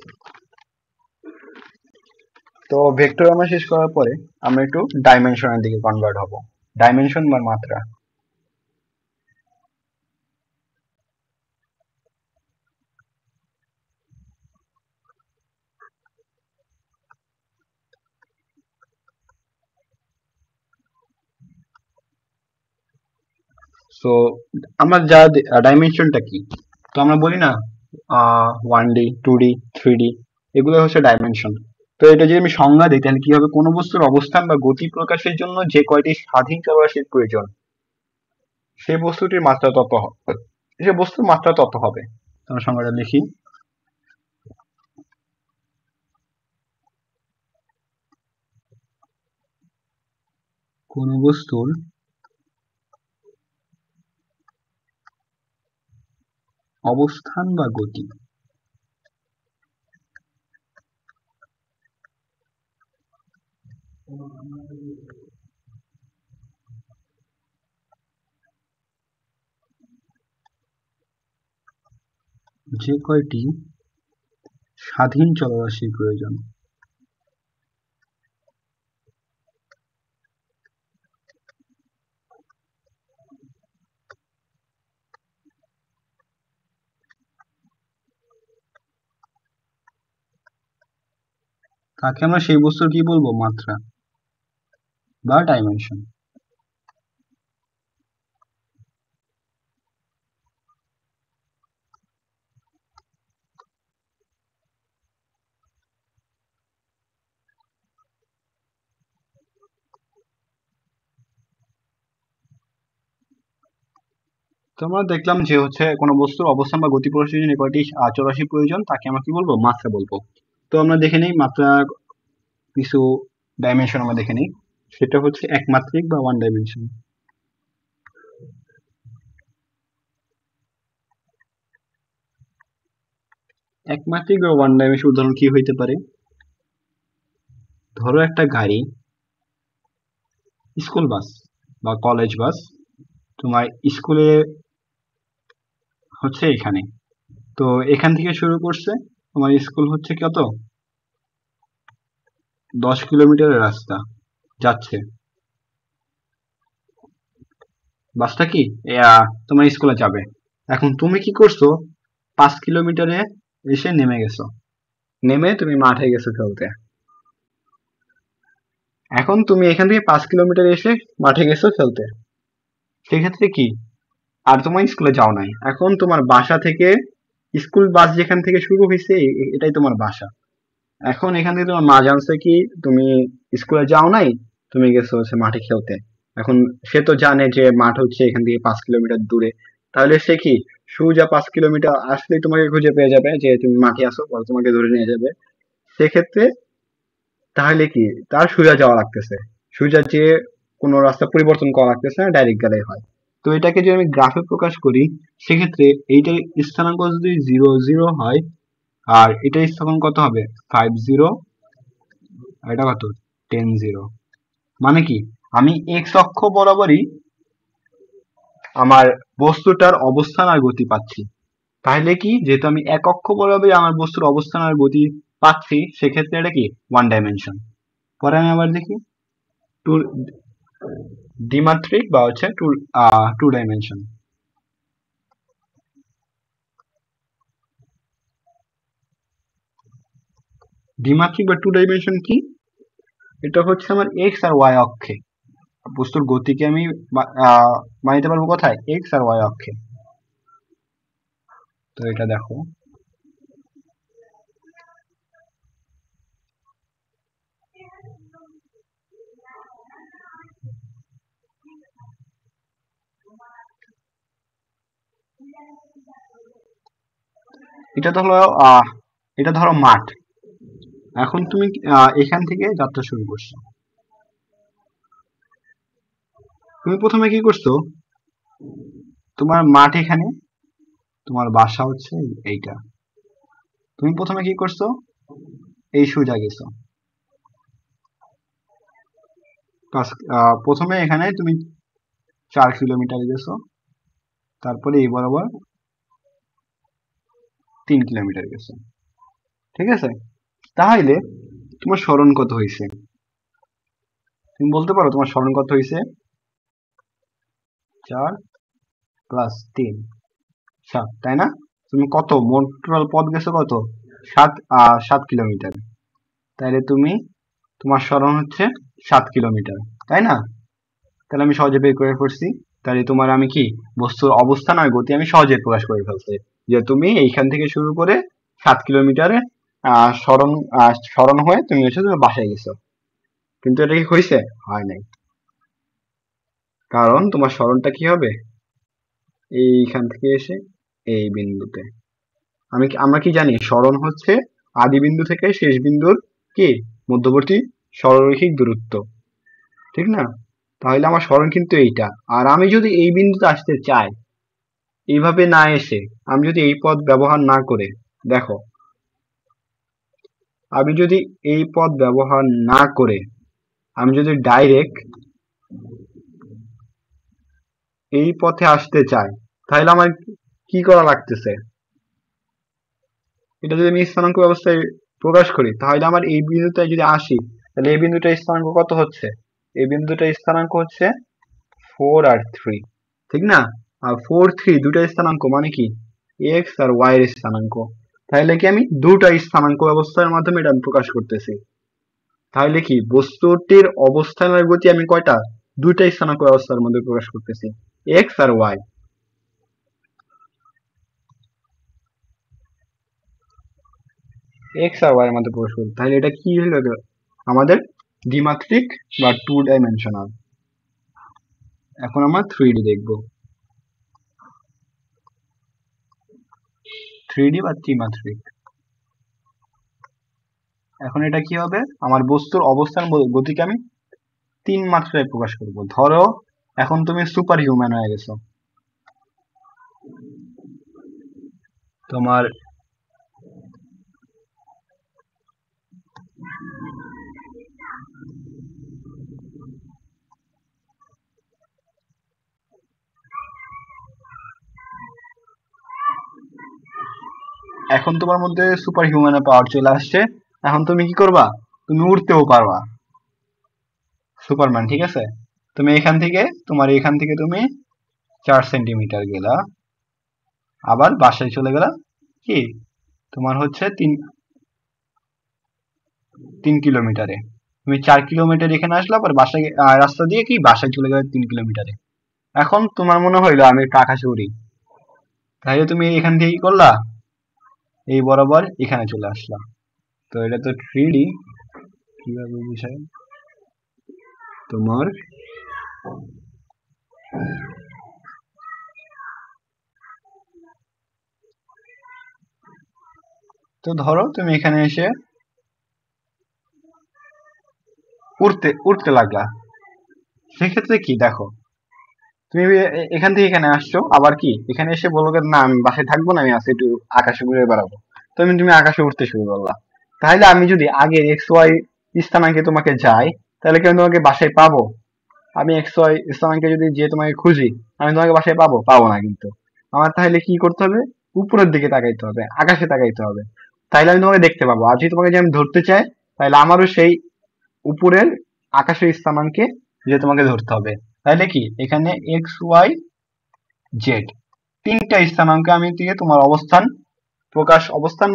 তো ভেক্টর আমরা শেষ করার পরে আমরা একটু ডাইমেনশনের দিকে কনভার্ট হব। ডাইমেনশন বা মাত্রা। সো আমরা যা ডাইমেনশনটা কি, তো আমরা বলি না 1D 2D 3D, এগুলো হচ্ছে ডাইমেনশন। তো এটা যদি আমি সংজ্ঞা দিই তাহলে কি হবে, কোনো বস্তুর অবস্থান বা গতি প্রকাশের জন্য যে কয়টি স্বাধীন চলরাশির প্রয়োজন সেই বস্তুটির মাত্রা তত হবে, সে বস্তুর মাত্রা তত হবে। আমরা সংজ্ঞাটা লিখি। কোন বস্তুর অবস্থান বা গতি যে কয়টি স্বাধীন চলরাশির প্রয়োজন, তাকে আমরা সেই বস্তুর কি বলবো, মাত্রা বা ডাইমেনশন। তো আমরা দেখলাম যে হচ্ছে কোনো বস্তুর অবস্থান বা গতি প্রকাশের জন্য কয়টি চলরাশি প্রয়োজন তাকে আমরা কি বলবো, মাত্রা বলবো। তো আমরা দেখে নিই মাত্রা কিছু ডাইমেনশন আমরা দেখে নিই। সেটা হচ্ছে একমাত্রিক বা ওয়ান ডাইমেনশন। একমাত্রিক বা ওয়ান ডাইমেনশন উদাহরণ কি হইতে পারে, ধরো একটা গাড়ি, স্কুল বাস বা কলেজ বাস তোমার স্কুলে হচ্ছে এখানে, তো এখান থেকে শুরু করছে, তোমার স্কুল হচ্ছে কত 10 কিলোমিটারের রাস্তা যাচ্ছে বাসটা কি তোমার স্কুলে যাবে। এখন তুমি কি করছো, 5 কিলোমিটারে এসে নেমে গেছো, নেমে তুমি মাঠে গেছো খেলতে। এখন তুমি এখান থেকে 5 কিলোমিটার এসে মাঠে গেছো খেলতে, সেক্ষেত্রে কি আর তোমার স্কুলে যাও নাই, এখন তোমার বাসা থেকে স্কুল বাস যেখান থেকে শুরু হয়েছে এটাই তোমার বাসা। এখন এখান থেকে তোমার মা জানছে কি তুমি স্কুলে যাও নাই, তুমি গেছো হচ্ছে মাঠে খেলতে। এখন সে তো জানে যে মাঠ হচ্ছে এখান থেকে 5 কিলোমিটার দূরে, তাহলে সে কি সোজা 5 কিলোমিটার আসলেই তোমাকে খুঁজে পেয়ে যাবে যে তুমি মাঠে আসো, পরে তোমাকে ধরে নিয়ে যাবে। সেক্ষেত্রে তাহলে কি তার সোজা যাওয়া লাগতেছে, সোজা যে কোনো রাস্তা পরিবর্তন করা লাগতেছে না, ডাইরেক্ট গেলেই হয়। তো এটাকে যদি আমি গ্রাফে প্রকাশ করি সেক্ষেত্রে এইটার স্থানাঙ্ক যদি 0 0 হয় আর এটার স্থানাঙ্ক কত হবে 5 0, আর এটা কত 10 0। মানে কি আমি এক্স অক্ষ বরাবরই আমার বস্তুটার অবস্থান আর গতি পাচ্ছি। তাহলে কি যেহেতু আমি এক অক্ষ বরাবরই আমার বস্তুর অবস্থান আর গতি পাচ্ছি সেক্ষেত্রে এটা কি ওয়ান ডাইমেনশন। পরে আমি আবার দেখি টু দ্বিমাত্রিক বা হচ্ছে টু ডাইমেনশন। দ্বিমাত্রিক বা টু ডাইমেনশন কি, এটা হচ্ছে আমার এক্স আর ওয়াই অক্ষে বস্তুর গতিকে আমি মানিতে পারবো কোথায়, এক্স আর ওয়াই অক্ষে। তো এটা দেখো, এটা তো হলো এটা ধরো মাঠ। এখন তুমি এখান থেকে যাত্রা শুরু করছো। তুমি প্রথমে কি করছো, তোমার মাঠ এখানে, তোমার বাসা হচ্ছে এইটা। তুমি প্রথমে কি করছো, এই সোজা গেছো। প্রথমে এখানে তুমি 4 কিলোমিটার গেছো, তারপরে এই বরাবর 3 কিলোমিটার গেছো। ঠিক আছে, তাহলে তোমার স্মরণ কত হয়েছে? তুমি বলতে পারো তোমার স্মরণ কত হয়েছে? 4 + 3 7, তাই না? তুমি কত মোট টোটাল পথ গেছো কত? 7 কিলোমিটার। তাইলে তুমি, তোমার স্মরণ হচ্ছে 7 কিলোমিটার, তাই না? তাহলে আমি সহজে বের করে ফেলছি। তাহলে তোমার আমি কি বস্তুর অবস্থান আর গতি আমি সহজে প্রকাশ করে ফেলছি, যে তুমি এইখান থেকে শুরু করে 7 কিলোমিটারে স্মরণ হয়ে তুমি হচ্ছে তুমি বাসায় গেছো। কিন্তু এটা কি হয়েছে? হয় নাই। কারণ তোমার স্মরণটা কি হবে, এইখান থেকে এসে এই বিন্দুতে। আমরা কি জানি, স্মরণ হচ্ছে আদি বিন্দু থেকে শেষ বিন্দুর কি মধ্যবর্তী সরলরৈখিক দূরত্ব, ঠিক না? তাহলে আমার স্মরণ কিন্তু এইটা। আর আমি যদি এই বিন্দুতে আসতে চাই, এইভাবে না এসে আমি যদি এই পথ ব্যবহার না করে, দেখো, আমি যদি এই পথ ব্যবহার না করে আমি যদি ডাইরেক্ট এই পথে আসতে চাই, তাহলে আমার কি করা লাগতেছে? এটা যদি আমি স্থানাঙ্ক ব্যবস্থায় প্রকাশ করি, তাহলে আমার এই বিন্দুতে যদি আসি, তাহলে এই বিন্দুটার স্থানাঙ্ক কত হচ্ছে? এই বিন্দুটার স্থানাঙ্ক হচ্ছে 4 আর 3, ঠিক না? আর 4 3 দুটা স্থানাঙ্ক মানে কি, এক্স আর ওয়াই এর স্থানাঙ্ক। তাহলে কি আমি দুটা স্থানাঙ্ক ব্যবস্থার মাধ্যমে এটা আমি প্রকাশ করতেছি। তাহলে কি বস্তুটির অবস্থানের গতি আমি কয়টা, দুইটা স্থানাঙ্ক ব্যবস্থার মধ্যে প্রকাশ করতেছি, এক্স আর ওয়াই। এক্স আর ওয়াই এর মধ্যে প্রকাশ করতে, তাহলে এটা কি হলো আমাদের দ্বিমাত্রিক বা 2 ডাইমেনশনাল। এখন আমরা 3D দেখবো, 3D বা ত্রিমাত্রিক। এখন এটা কি হবে, আমার বস্তুর অবস্থান গতিকে আমি 3 মাত্রায় প্রকাশ করব। ধরো এখন তুমি সুপার হিউম্যান হয়ে গেছো, তোমার এখন তোমার মধ্যে সুপার হিউম্যানের পাওয়ার চলে আসছে। এখন তুমি কি করবা, তুমি উড়তেও পারবা, সুপারম্যান, ঠিক আছে? তুমি এখান থেকে তুমি 4 সেন্টিমিটার গেলা, আবার বাসায় চলে গেলা, কি তোমার হচ্ছে 3 কিলোমিটারে। তুমি 4 কিলোমিটার এখানে আসলা, আবার বাসায় রাস্তা দিয়ে কি বাসায় চলে গেলে 3 কিলোমিটারে। এখন তোমার মনে হইলো আমি একটু আকাশে উড়ি, তাহলে তুমি এখান থেকে কি করলা, এই বরাবর এখানে চলে আসলা। তো এটা তো 3D, কিভাবে বুঝাই তোমার, তো ধরো তুমি এখানে এসে উড়তে উড়তে লাগলা। সেক্ষেত্রে কি দেখো, তুমি এখান থেকে এখানে আসছো, আবার কি এখানে এসে বললো না আমি বাসায় থাকবো না, আমি আজকে একটু আকাশে ঘুরে বেড়াবো। তুমি আকাশে উঠতে শুরু করলা। তাহলে আমি যদি আগে এক্স ওয়াই স্থানাঙ্কে তোমাকে যাই, তাহলে কি আমি তোমাকে বাসায় পাবো? আমি এক্স ওয়াই স্থানাঙ্কে যদি যে তোমাকে খুঁজি, আমি তোমাকে বাসায় পাবো? পাবো না কিন্তু। আমার তাহলে কি করতে হবে, উপরের দিকে তাকাইতে হবে, আকাশে তাকাইতে হবে, তাইলে আমি তোমাকে দেখতে পাবো। আর যদি তোমাকে যে আমি ধরতে চাই, তাহলে আমারও সেই উপরের আকাশের স্থানাঙ্কে যে তোমাকে ধরতে হবে। তাহলে কি এখানে এক্স ওয়াই জেড তিনটা স্থানাঙ্কে আমি দিয়ে তোমার অবস্থান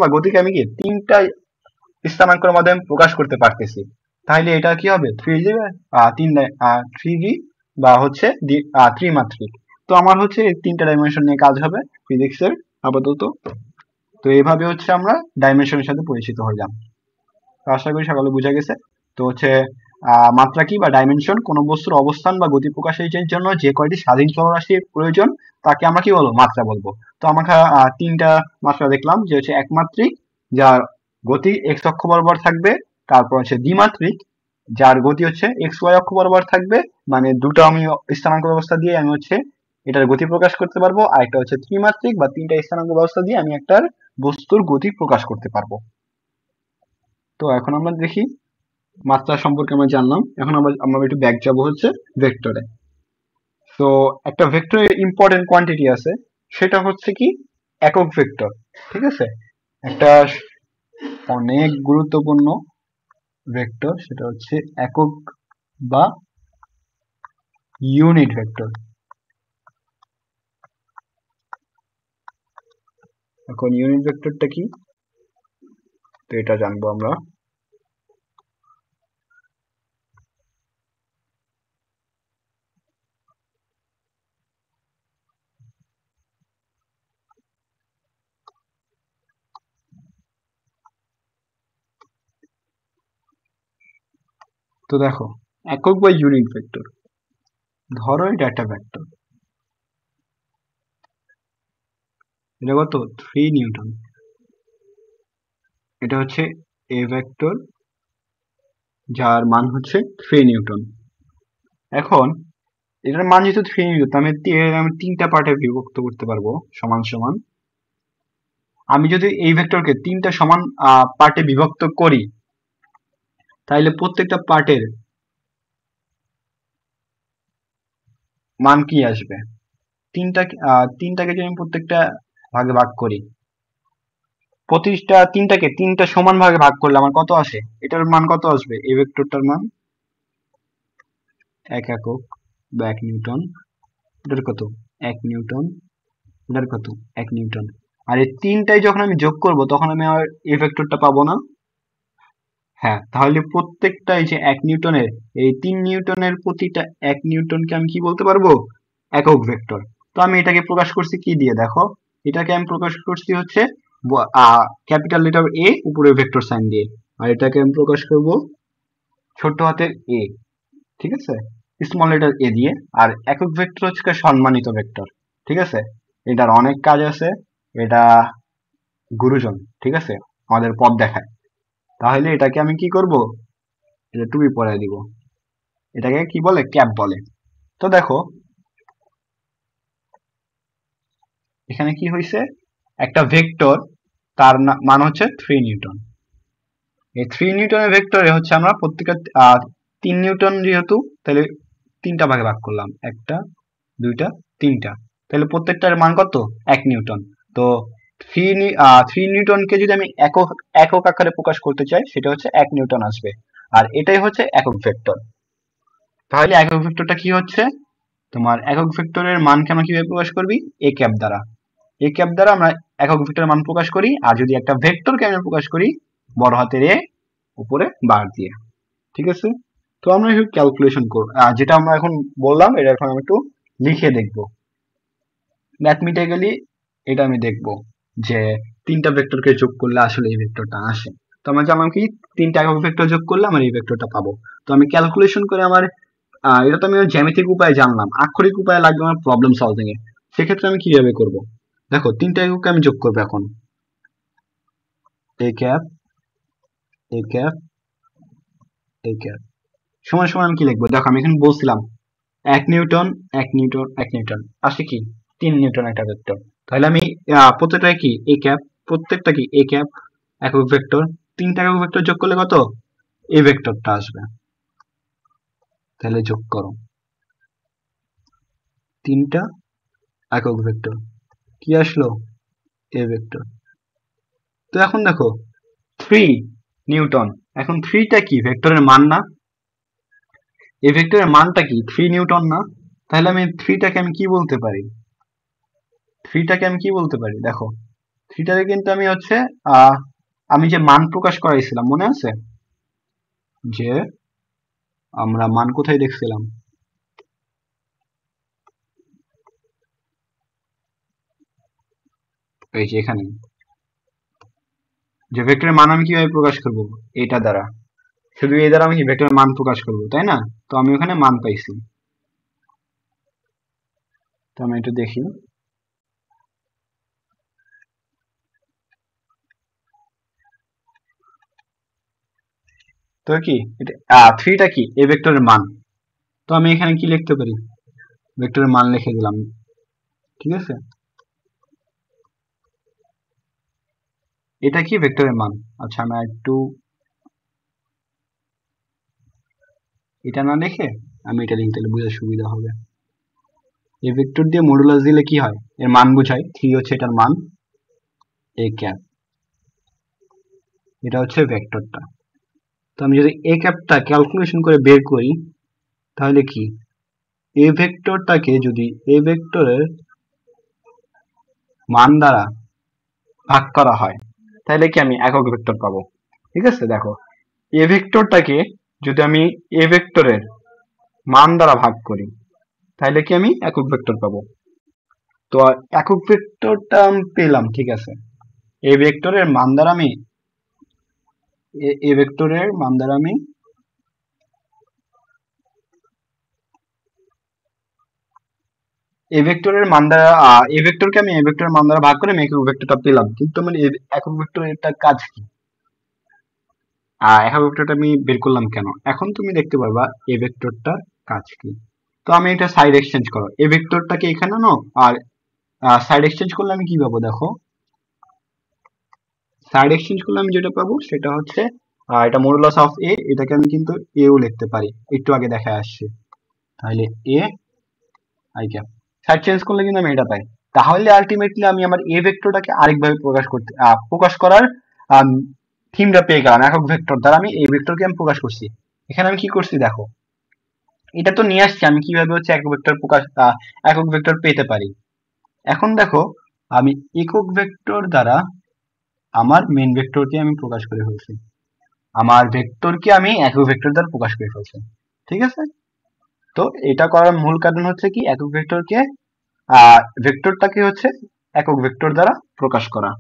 বা গতিকে আমি কি তিনটা স্থানাঙ্কের মাধ্যমে প্রকাশ করতে পারতেছি। তাহলে এটা কি হবে, 3D বা হচ্ছে ত্রিমাত্রিক। তো আমার হচ্ছে এই 3টা ডাইমেনশন নিয়ে কাজ হবে ফিজিক্সের আপাতত। তো এইভাবে হচ্ছে আমরা ডাইমেনশনের সাথে পরিচিত হলাম। তো আশা করি সকলে বুঝা গেছে। তো হচ্ছে মাত্রা কি বা ডাইমেনশন, কোন বস্তুর অবস্থান বা গতি প্রকাশের জন্য যে কয়টি স্বাধীন চলরাশির প্রয়োজন তাকে আমরা কি বলবো, মাত্রা বলবো। তো আমাকে তিনটা মাত্রা দেখলাম, যে হচ্ছে একমাত্রিক যার গতি এক্স অক্ষ বরাবর থাকবে, তারপর হচ্ছে দ্বিমাত্রিক যার গতি হচ্ছে এক্স ওয়াই অক্ষ বরাবর থাকবে, মানে দুটো আমি স্থানাঙ্ক ব্যবস্থা দিয়ে আমি হচ্ছে এটার গতি প্রকাশ করতে পারবো, আর একটা হচ্ছে ত্রিমাত্রিক বা তিনটা স্থানাঙ্ক ব্যবস্থা দিয়ে আমি একটার বস্তুর গতি প্রকাশ করতে পারবো। তো এখন আমরা দেখি মাত্রা সম্পর্কে আমরা জানলাম, এখন আমরা একটু ব্যাক যাবো হচ্ছে ভেক্টরে। তো একটা ভেক্টরের ইম্পর্টেন্ট কোয়ান্টিটি আছে, সেটা হচ্ছে কি একক ভেক্টর। ঠিক আছে, একটা অনেক গুরুত্বপূর্ণ ভেক্টর সেটা হচ্ছে একক বা ইউনিট ভেক্টর। এখন ইউনিট ভেক্টরটা কি, তো এটা জানবো আমরা। তো দেখো, একক বা ইউনিট ভেক্টর, ধরো এটা একটা ভেক্টর, এটা কত 3 নিউটন, এটা হচ্ছে এ ভেক্টর যার মান হচ্ছে 3 নিউটন। এখন এটার মান যেহেতু 3 নিউটন, আমি তিনটা পার্টে বিভক্ত করতে পারবো সমান সমান। আমি যদি এই ভেক্টরকে তিনটা সমান পার্টে বিভক্ত করি, তাহলে প্রত্যেকটা পার্টের মান কি আসবে, তিনটাকে যদি আমি প্রত্যেকটা ভাগে ভাগ করি, তিনটাকে তিনটা সমান ভাগে ভাগ করলে আমার কত আসে, এটার মান কত আসবে, এই ভেক্টরটার মান 1 একক বা 1 নিউটন। এটার কত 1 নিউটন, এটার কত 1 নিউটন। আর এই তিনটাই যখন আমি যোগ করব তখন আমি আর এই ভেক্টরটা পাবো না। হ্যাঁ, তাহলে প্রত্যেকটা এই যে 1 নিউটনের, এই 3 নিউটনের প্রতিটা 1 নিউটনকে আমি কি বলতে পারবো, একক ভেক্টর। তো আমি এটাকে প্রকাশ করছি কি দিয়ে, দেখো এটাকে আমি প্রকাশ করছি হচ্ছে ক্যাপিটাল লেটার এ উপরে ভেক্টর সাইন দিয়ে, আর এটাকে আমি প্রকাশ করব ছোট হাতের এ, ঠিক আছে, স্মল লেটার এ দিয়ে। আর একক ভেক্টর হচ্ছে সম্মানিত ভেক্টর। ঠিক আছে, এটার অনেক কাজ আছে, এটা গুরুজন, ঠিক আছে, আমাদের পথ দেখায়। তাহলে এটাকে আমি কি করব, এটা টুপি পরায় দিব, এটাকে কি বলে, ক্যাপ বলে। তো দেখো এখানে কি হয়েছে, একটা ভেক্টর তার মান হচ্ছে 3 নিউটন। এই 3 নিউটনের ভেক্টরে হচ্ছে আমরা প্রত্যেকটা 3 নিউটন যেহেতু, তাহলে তিনটা ভাগে ভাগ করলাম, একটা দুইটা তিনটা, তাহলে প্রত্যেকটার মান কত, 1 নিউটন। তো থ্রি নিউটনকে যদি আমি একক একক আকারে প্রকাশ করতে চাই, সেটা হচ্ছে 1 নিউটন আসবে। আর এটাই হচ্ছে একক ভেক্টর। তাহলে একক ভেক্টরটা কি হচ্ছে, তোমার একক ভেক্টরের মানকে আমরা কিভাবে প্রকাশ করবি, এ ক্যাপ দ্বারা। এ ক্যাপ দ্বারা আমরা একক ভেক্টরের মান প্রকাশ করি, আর যদি একটা ভেক্টরকে আমরা প্রকাশ করি বড় হাতের এ উপরে বার দিয়ে। ঠিক আছে, তো আমরা একটু ক্যালকুলেশন করব, যেটা আমরা এখন বললাম এটা এখন আমি একটু লিখে দেখব। ম্যাথমেটিক্যালি এটা আমি দেখব যে তিনটা ভেক্টরকে যোগ করলে আসলে এই ভেক্টরটা আসে। তো আমরা জানলাম কি, তিনটা একক ভেক্টর যোগ করলে আমরা এই ভেক্টরটা পাবো। তো আমি ক্যালকুলেশন করে আমার এটা তো আমি জ্যামিতিক উপায়ে জানলাম, আক্ষরিক উপায়ে লাগবে আমার প্রবলেম সলভিং এ। সেক্ষেত্রে আমি কিভাবে করব, দেখো তিনটা এককে আমি যোগ করবো এখন, A cap A cap A cap সমান সমান আমি কি লিখবো, দেখো আমি এখানে বলছিলাম 1 নিউটন 1 নিউটন 1 নিউটন আসে কি 3 নিউটন একটা ভেক্টর। তাহলে আমি প্রত্যেকটা কি এ ক্যাপ, প্রত্যেকটা কি এ ক্যাপ একক ভেক্টর, তিনটা একক ভেক্টর যোগ করলে কত, এ ভেক্টরটা আসবে। তাহলে যোগ করো তিনটা একক ভেক্টর, কি আসলো, এ ভেক্টর। তো এখন দেখো 3 নিউটন, এখন থ্রিটা কি ভেক্টরের মান না, এই ভেক্টরের মানটা কি 3 নিউটন না। তাহলে আমি থ্রিটাকে আমি কি বলতে পারি, দেখো থ্রিটাকে কিন্তু আমি হচ্ছে আহ আমি যে মান প্রকাশ করাইছিলাম মনে আছে, যে আমরা মান কোথায় দেখছিলাম, এই যে এখানে, যে ভেক্টরের মান আমি কিভাবে প্রকাশ করব, এটা দ্বারা। শুধু এই দ্বারা আমি কি ভেক্টরের মান প্রকাশ করবো, তাই না? তো আমি ওখানে মান পাইছি। তো আমি একটু দেখি, তো কি এটা 3টা কি এ ভেক্টরের মান। তো আমি এখানে কি লিখতে পারি, ভেক্টরের মান লিখে দিলাম, ঠিক আছে। এটা কি ভেক্টরের মান। আচ্ছা আমি একটু এটা না লিখে আমি এটা লিখতে বুঝতে সুবিধা হবে। এই ভেক্টর দিয়ে মডুলাস দিলে কি হয়, এর মান বোঝায়। 3 হচ্ছে এটার মান, এ ক্যাপ, এটা হচ্ছে ভেক্টরটা। তো আমি যদি এ ক্যাপটা ক্যালকুলেশন করে বের করি, তাহলে কি এ ভেক্টরটাকে যদি এ ভেক্টরের মান দ্বারা ভাগ করা হয়, তাহলে কি আমি একক ভেক্টর পাবো। ঠিক আছে, দেখো এ ভেক্টরটাকে যদি আমি এ ভেক্টরের মান দ্বারা ভাগ করি, তাহলে কি আমি একক ভেক্টর পাবো। তো একক ভেক্টরটা আমি পেলাম, ঠিক আছে। এ ভেক্টরের মান দ্বারা আমি এ ভেক্টরের মান দ্বারা আমি এ ভেক্টরের মান দ্বারা এ ভেক্টরকে আমি এ ভেক্টরের মান দ্বারা ভাগ করে আমি একক ভেক্টরটা পেলাম। কিন্তু আমার একক ভেক্টরের একটা কাজ কি, একক ভেক্টরটা আমি বের করলাম কেন, এখন তুমি দেখতে পারবা এ ভেক্টরটার কাজ কি। তো আমি এটা সাইড এক্সচেঞ্জ করো, এ ভেক্টরটাকে এখানে আনো, আর সাইড এক্সচেঞ্জ করলে আমি কি পাবো দেখো, সাইড এক্সচেঞ্জ করলে আমি যেটা পাবো সেটা হচ্ছে এটা মডুলাস অফ এ, এটাকে আমি কিন্তু এও লিখতে পারি, একটু আগে দেখা আসছে। তাহলে এ আই ক্যাপ, সাইড চেঞ্জ করলে কিন্তু আমি এটা পাই। তাহলে আলটিমেটলি আমি আমার এ ভেক্টরটাকে আরেকভাবে প্রকাশ করার থিমটা পেয়ে গেলাম। একক ভেক্টর দ্বারা আমি এই ভেক্টরকে আমি প্রকাশ করছি। এখানে আমি কি করছি দেখো, এটা তো নিয়ে আসছি আমি কিভাবে হচ্ছে একক ভেক্টর একক ভেক্টর পেতে পারি। এখন দেখো আমি একক ভেক্টর দ্বারা আমার মেন ভেক্টরকে আমি প্রকাশ করে ফেলছি, আমার ভেক্টরকে আমি একক ভেক্টর দ্বারা প্রকাশ করে ফেলছি, ঠিক আছে। তো এটা করার মূল কারণ হচ্ছে কি, একক ভেক্টরকে ভেক্টরটাকে হচ্ছে একক ভেক্টর দ্বারা প্রকাশ করা।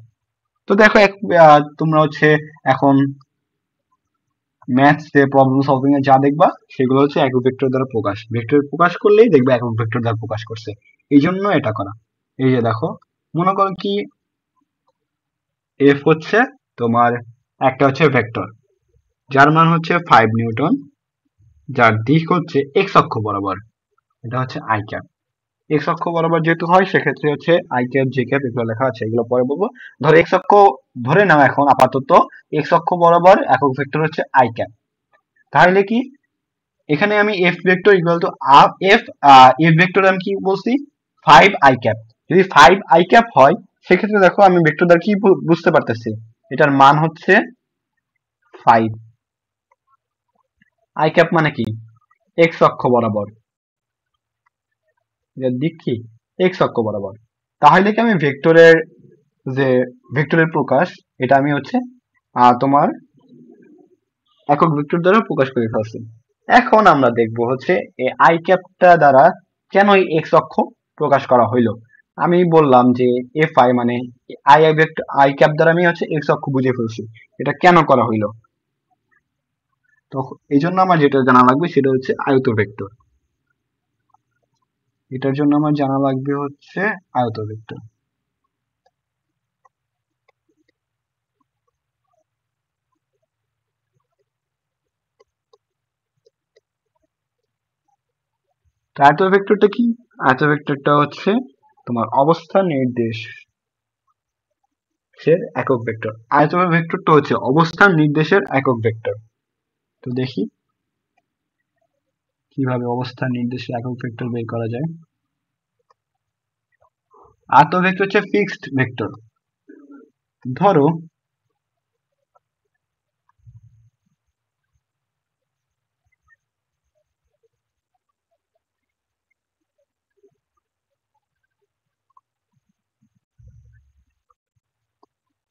তো দেখো তোমরা হচ্ছে এখন ম্যাথস এ প্রবলেম সলভিং এ যা দেখবা সেগুলো হচ্ছে একক ভেক্টর দ্বারা প্রকাশ, ভেক্টর প্রকাশ করলেই দেখবে একক ভেক্টর দ্বারা প্রকাশ করছে, এই জন্য এটা করা। এই যে দেখো, মনে করো কি এফ হচ্ছে তোমার একটা হচ্ছে ভেক্টর যার মান হচ্ছে 5 নিউটন, যার দিক হচ্ছে এক্স অক্ষ বরাবর, এটা হচ্ছে আই ক্যাপ। এক্স অক্ষ বরাবর যেহেতু হয় সেক্ষেত্রে হচ্ছে আই ক্যাপ জে ক্যাপ এগুলো লেখা আছে, এগুলো পরে বলবো। ধরো এক্স অক্ষ ধরে নাও এখন আপাতত, এক্স অক্ষ বরাবর একক ভেক্টর হচ্ছে আই ক্যাপ। তাহলে কি এখানে আমি F vector equal two F F vector আমি কি বলছি, 5 আই ক্যাপ। যদি 5 আই ক্যাপ হয় সেক্ষেত্রে দেখো আমি ভেক্টর দ্বারা কি বুঝতে পারতেছি, এটার মান হচ্ছে 5। আই ক্যাপ মানে কি, এক্স অক্ষ বরাবর, এটার দিক কি এক্স অক্ষ বরাবর। তাহলে কি আমি ভেক্টরের যে ভেক্টরের প্রকাশ, এটা আমি হচ্ছে তোমার একক ভেক্টর দ্বারা প্রকাশ করে ফেলছি। এখন আমরা দেখব হচ্ছে এই আই ক্যাপটা দ্বারা কেন এই এক্স অক্ষ প্রকাশ করা হইলো। আমি বললাম যে এফ আই মানে আই ভেক্টর আই ক্যাপ দ্বারা আমি হচ্ছে এক্স অক্ষ বুঝে ফেলছি, এটা কেন করা হইলো। তো এই জন্য আমার যেটা জানা লাগবে সেটা হচ্ছে আয়ত ভেক্টর, এটার জন্য আমার জানা লাগবে হচ্ছে আয়ত ভেক্টর। তো আয়ত ভেক্টরটা কি, আয়ত ভেক্টরটা হচ্ছে তোমার অবস্থান নির্দেশের একক ভেক্টর। আয়তকার ভেক্টরটা হচ্ছে অবস্থান নির্দেশের একক ভেক্টর। তো দেখি কিভাবে অবস্থান নির্দেশের একক ভেক্টর বের করা যায়। আয়ত ভেক্টর হচ্ছে ফিক্সড ভেক্টর। ধরো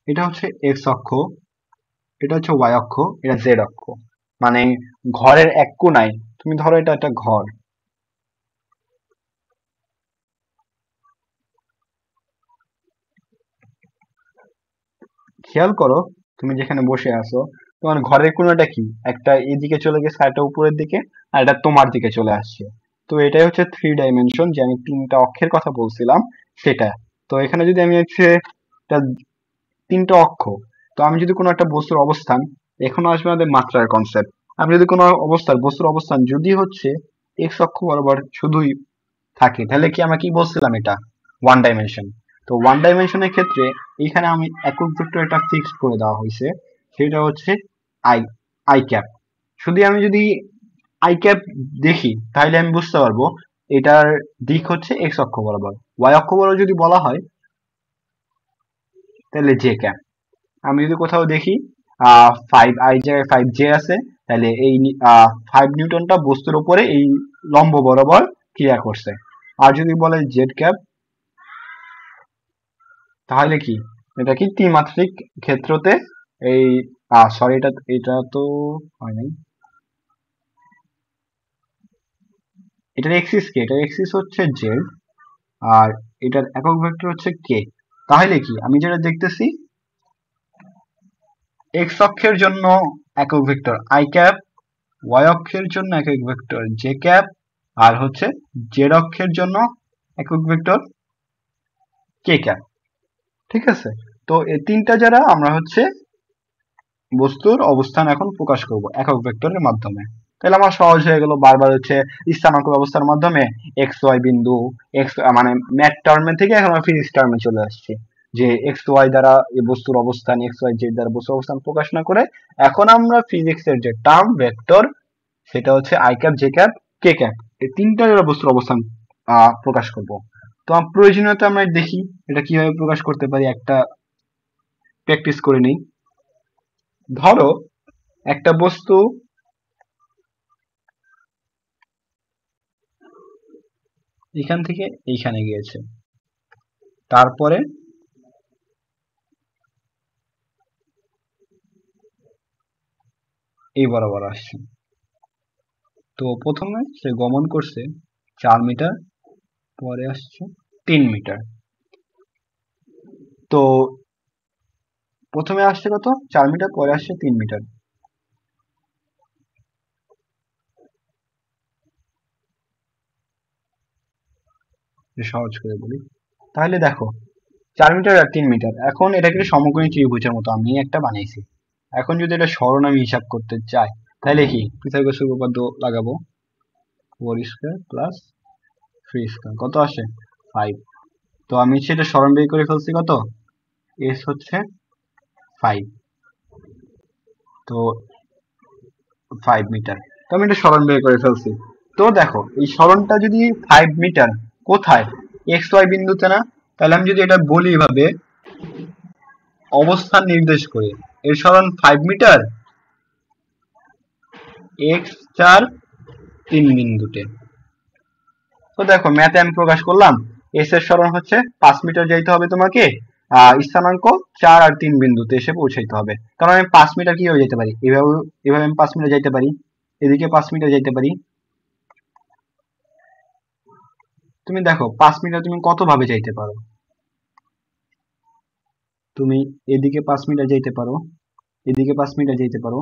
এটা হচ্ছে এক্স অক্ষ, এটা হচ্ছে ওয়াই অক্ষ, এটা জেড অক্ষ, মানে ঘরের এক কোণায় তুমি ধরো এটা একটা ঘর, খেয়াল করো তুমি যেখানে বসে আছো তোমার ঘরের কোণাটা কি, একটা এদিকে চলে গেছে, একটা উপরের দিকে, আর এটা তোমার দিকে চলে আসছে। তো এটাই হচ্ছে 3 ডাইমেনশন, যে আমি 3টা অক্ষের কথা বলছিলাম সেটা। তো এখানে যদি আমি হচ্ছে এটা 3টা অক্ষ, তো আমি যদি কোনো একটা বস্তুর অবস্থান, এখনো আসবে আমাদের মাত্রার কনসেপ্ট। আমি যদি কোনো বস্তুর অবস্থান যদি হচ্ছে এক্স অক্ষ বরাবর শুধুই থাকে, তাহলে কি আমরা কি বলছিলাম, এটা 1 ডাইমেনশন। তো 1 ডাইমেনশনের ক্ষেত্রে এখানে আমি একক ভেক্টর একটা ফিক্সড করে দেওয়া হয়েছে, সেটা হচ্ছে আই আই ক্যাপ। শুধু আমি যদি আই ক্যাপ দেখি তাহলে আমি বুঝতে পারবো এটার দিক হচ্ছে এক্স অক্ষ বরাবর। ওয়াই অক্ষ বরাবর যদি বলা হয় তাহলে জে ক্যাপ। আমি যদি কোথাও দেখি 5 আই জায়গায় 5 জে আছে, তাহলে এই 5 নিউটনটা বস্তুর উপরে এই লম্ব বরাবর ক্রিয়া করছে। আর যদি বলে জেড ক্যাপ, তাহলে কি এটা কি ত্রিমাত্রিক ক্ষেত্রতে এই সরি, এটা এটা তো হয় নাই, এটার এক্সিস কি, এটার এক্সিস হচ্ছে জেড, আর এটার একক ভেক্টর হচ্ছে কে। তাহলে কি আমি যেটা দেখতেছি, এক্স অক্ষের জন্য একক ভেক্টর আই ক্যাপ, ওয়াই অক্ষের জন্য একক ভেক্টর জে ক্যাপ, আর হচ্ছে জেড অক্ষের জন্য একক ভেক্টর কে ক্যাপ। ঠিক আছে, তো এই তিনটা যারা আমরা হচ্ছে বস্তুর অবস্থান এখন প্রকাশ করব একক ভেক্টরের মাধ্যমে। তাহলে আমার সহজ হয়ে গেল, বারবার হচ্ছে স্থানাঙ্ক ব্যবস্থার মাধ্যমে এক্স ওয়াই বিন্দু, এক্স মানে ম্যাথ টার্মে থেকে এখন আমরা ফিজিক্স টার্মে চলে আসছি, যে এক্স ওয়াই দ্বারা এই বস্তুর অবস্থান, এক্স ওয়াই জেড দ্বারা বস্তুর অবস্থান প্রকাশ না করে এখন আমরা ফিজিক্সের যে টার্ম ভেক্টর, সেটা হচ্ছে I cap, J cap, K cap, এই তিনটা যারা বস্তুর অবস্থান প্রকাশ করব। তো আমার প্রয়োজনীয়তা আমরা দেখি এটা কিভাবে প্রকাশ করতে পারি, একটা প্র্যাকটিস করে নিই। ধরো একটা বস্তু এখান থেকে এইখানে গিয়েছে, তারপরে এই বরাবর আসছে। তো প্রথমে সে গমন করছে 4 মিটার, পরে আসছে 3 মিটার। তো প্রথমে আসছে কত, 4 মিটার, পরে আসছে 3 মিটার। সহজ করে বলি, তাহলে দেখো 4 মিটার আর 3 মিটার, এখন এটাকে সমকোণী ত্রিভুজের মতো আমি একটা বানিয়েছি। এখন যদি এটা সরণ আমি হিসাব করতে চাই, তাহলে কি পিথাগোরাসের উপপাদ্য লাগাবো, 4 স্কয়ার প্লাস 3 স্কয়ার কত আসে 5। তো আমি সেটা সরণ বের করে ফেলছি কত, এস হচ্ছে 5। তো 5 মিটার, তো আমি এটা সরণ বের করে ফেলছি। তো দেখো এই সরণটা যদি 5 মিটার, কোথায়, এক্স ওয়াই বিন্দুতে না, তাহলে আমি যদি এটা বলি এভাবে অবস্থান নির্দেশ করে, এর সরণ 5 মিটার, এক্স 4, 3 বিন্দুতে। তো দেখো ম্যাথে আমি প্রকাশ করলাম, এস এর সরণ হচ্ছে 5 মিটার যাইতে হবে তোমাকে, স্থানাঙ্ক 4 আর 3 বিন্দুতে এসে পৌঁছাইতে হবে। কারণ আমি 5 মিটার কিভাবে যেতে পারি, এভাবে এভাবে আমি 5 মিটার যাইতে পারি, এদিকে 5 মিটার যাইতে পারি। তুমি দেখো 5 মিটার তুমি কত ভাবে যাইতে পারো, তুমি এদিকে 5 মিটার যাইতে পারো, এদিকে 5 মিটার যাইতে পারো,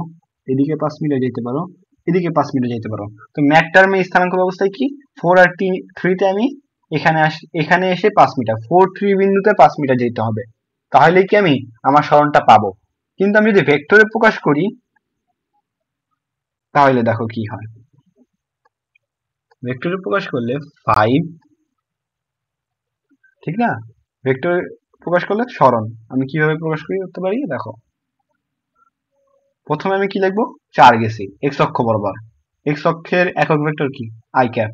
এদিকে 5 মিটার যাইতে পারো, এদিকে 5 মিটার যাইতে পারো। তো ম্যাথ টার্মে স্থানাঙ্ক ব্যবস্থায় কি, 4 আর 3 তে আমি এখানে এসে 5 মিটার, 4, 3 বিন্দুতে 5 মিটার যেতে হবে, তাহলে কি আমি আমার সরণটা পাবো। কিন্তু আমি যদি ভেক্টরে প্রকাশ করি তাহলে দেখো কি হয়, ভেক্টরে প্রকাশ করলে 5, ঠিক না, ভেক্টরে প্রকাশ করলে সরণ আমি কিভাবে প্রকাশ করতে পারি, দেখো প্রথমে আমি কি লিখবো, 4 গেছি এক্স অক্ষ বরাবর, এক্স অক্ষের একক ভেক্টর কি আই ক্যাপ,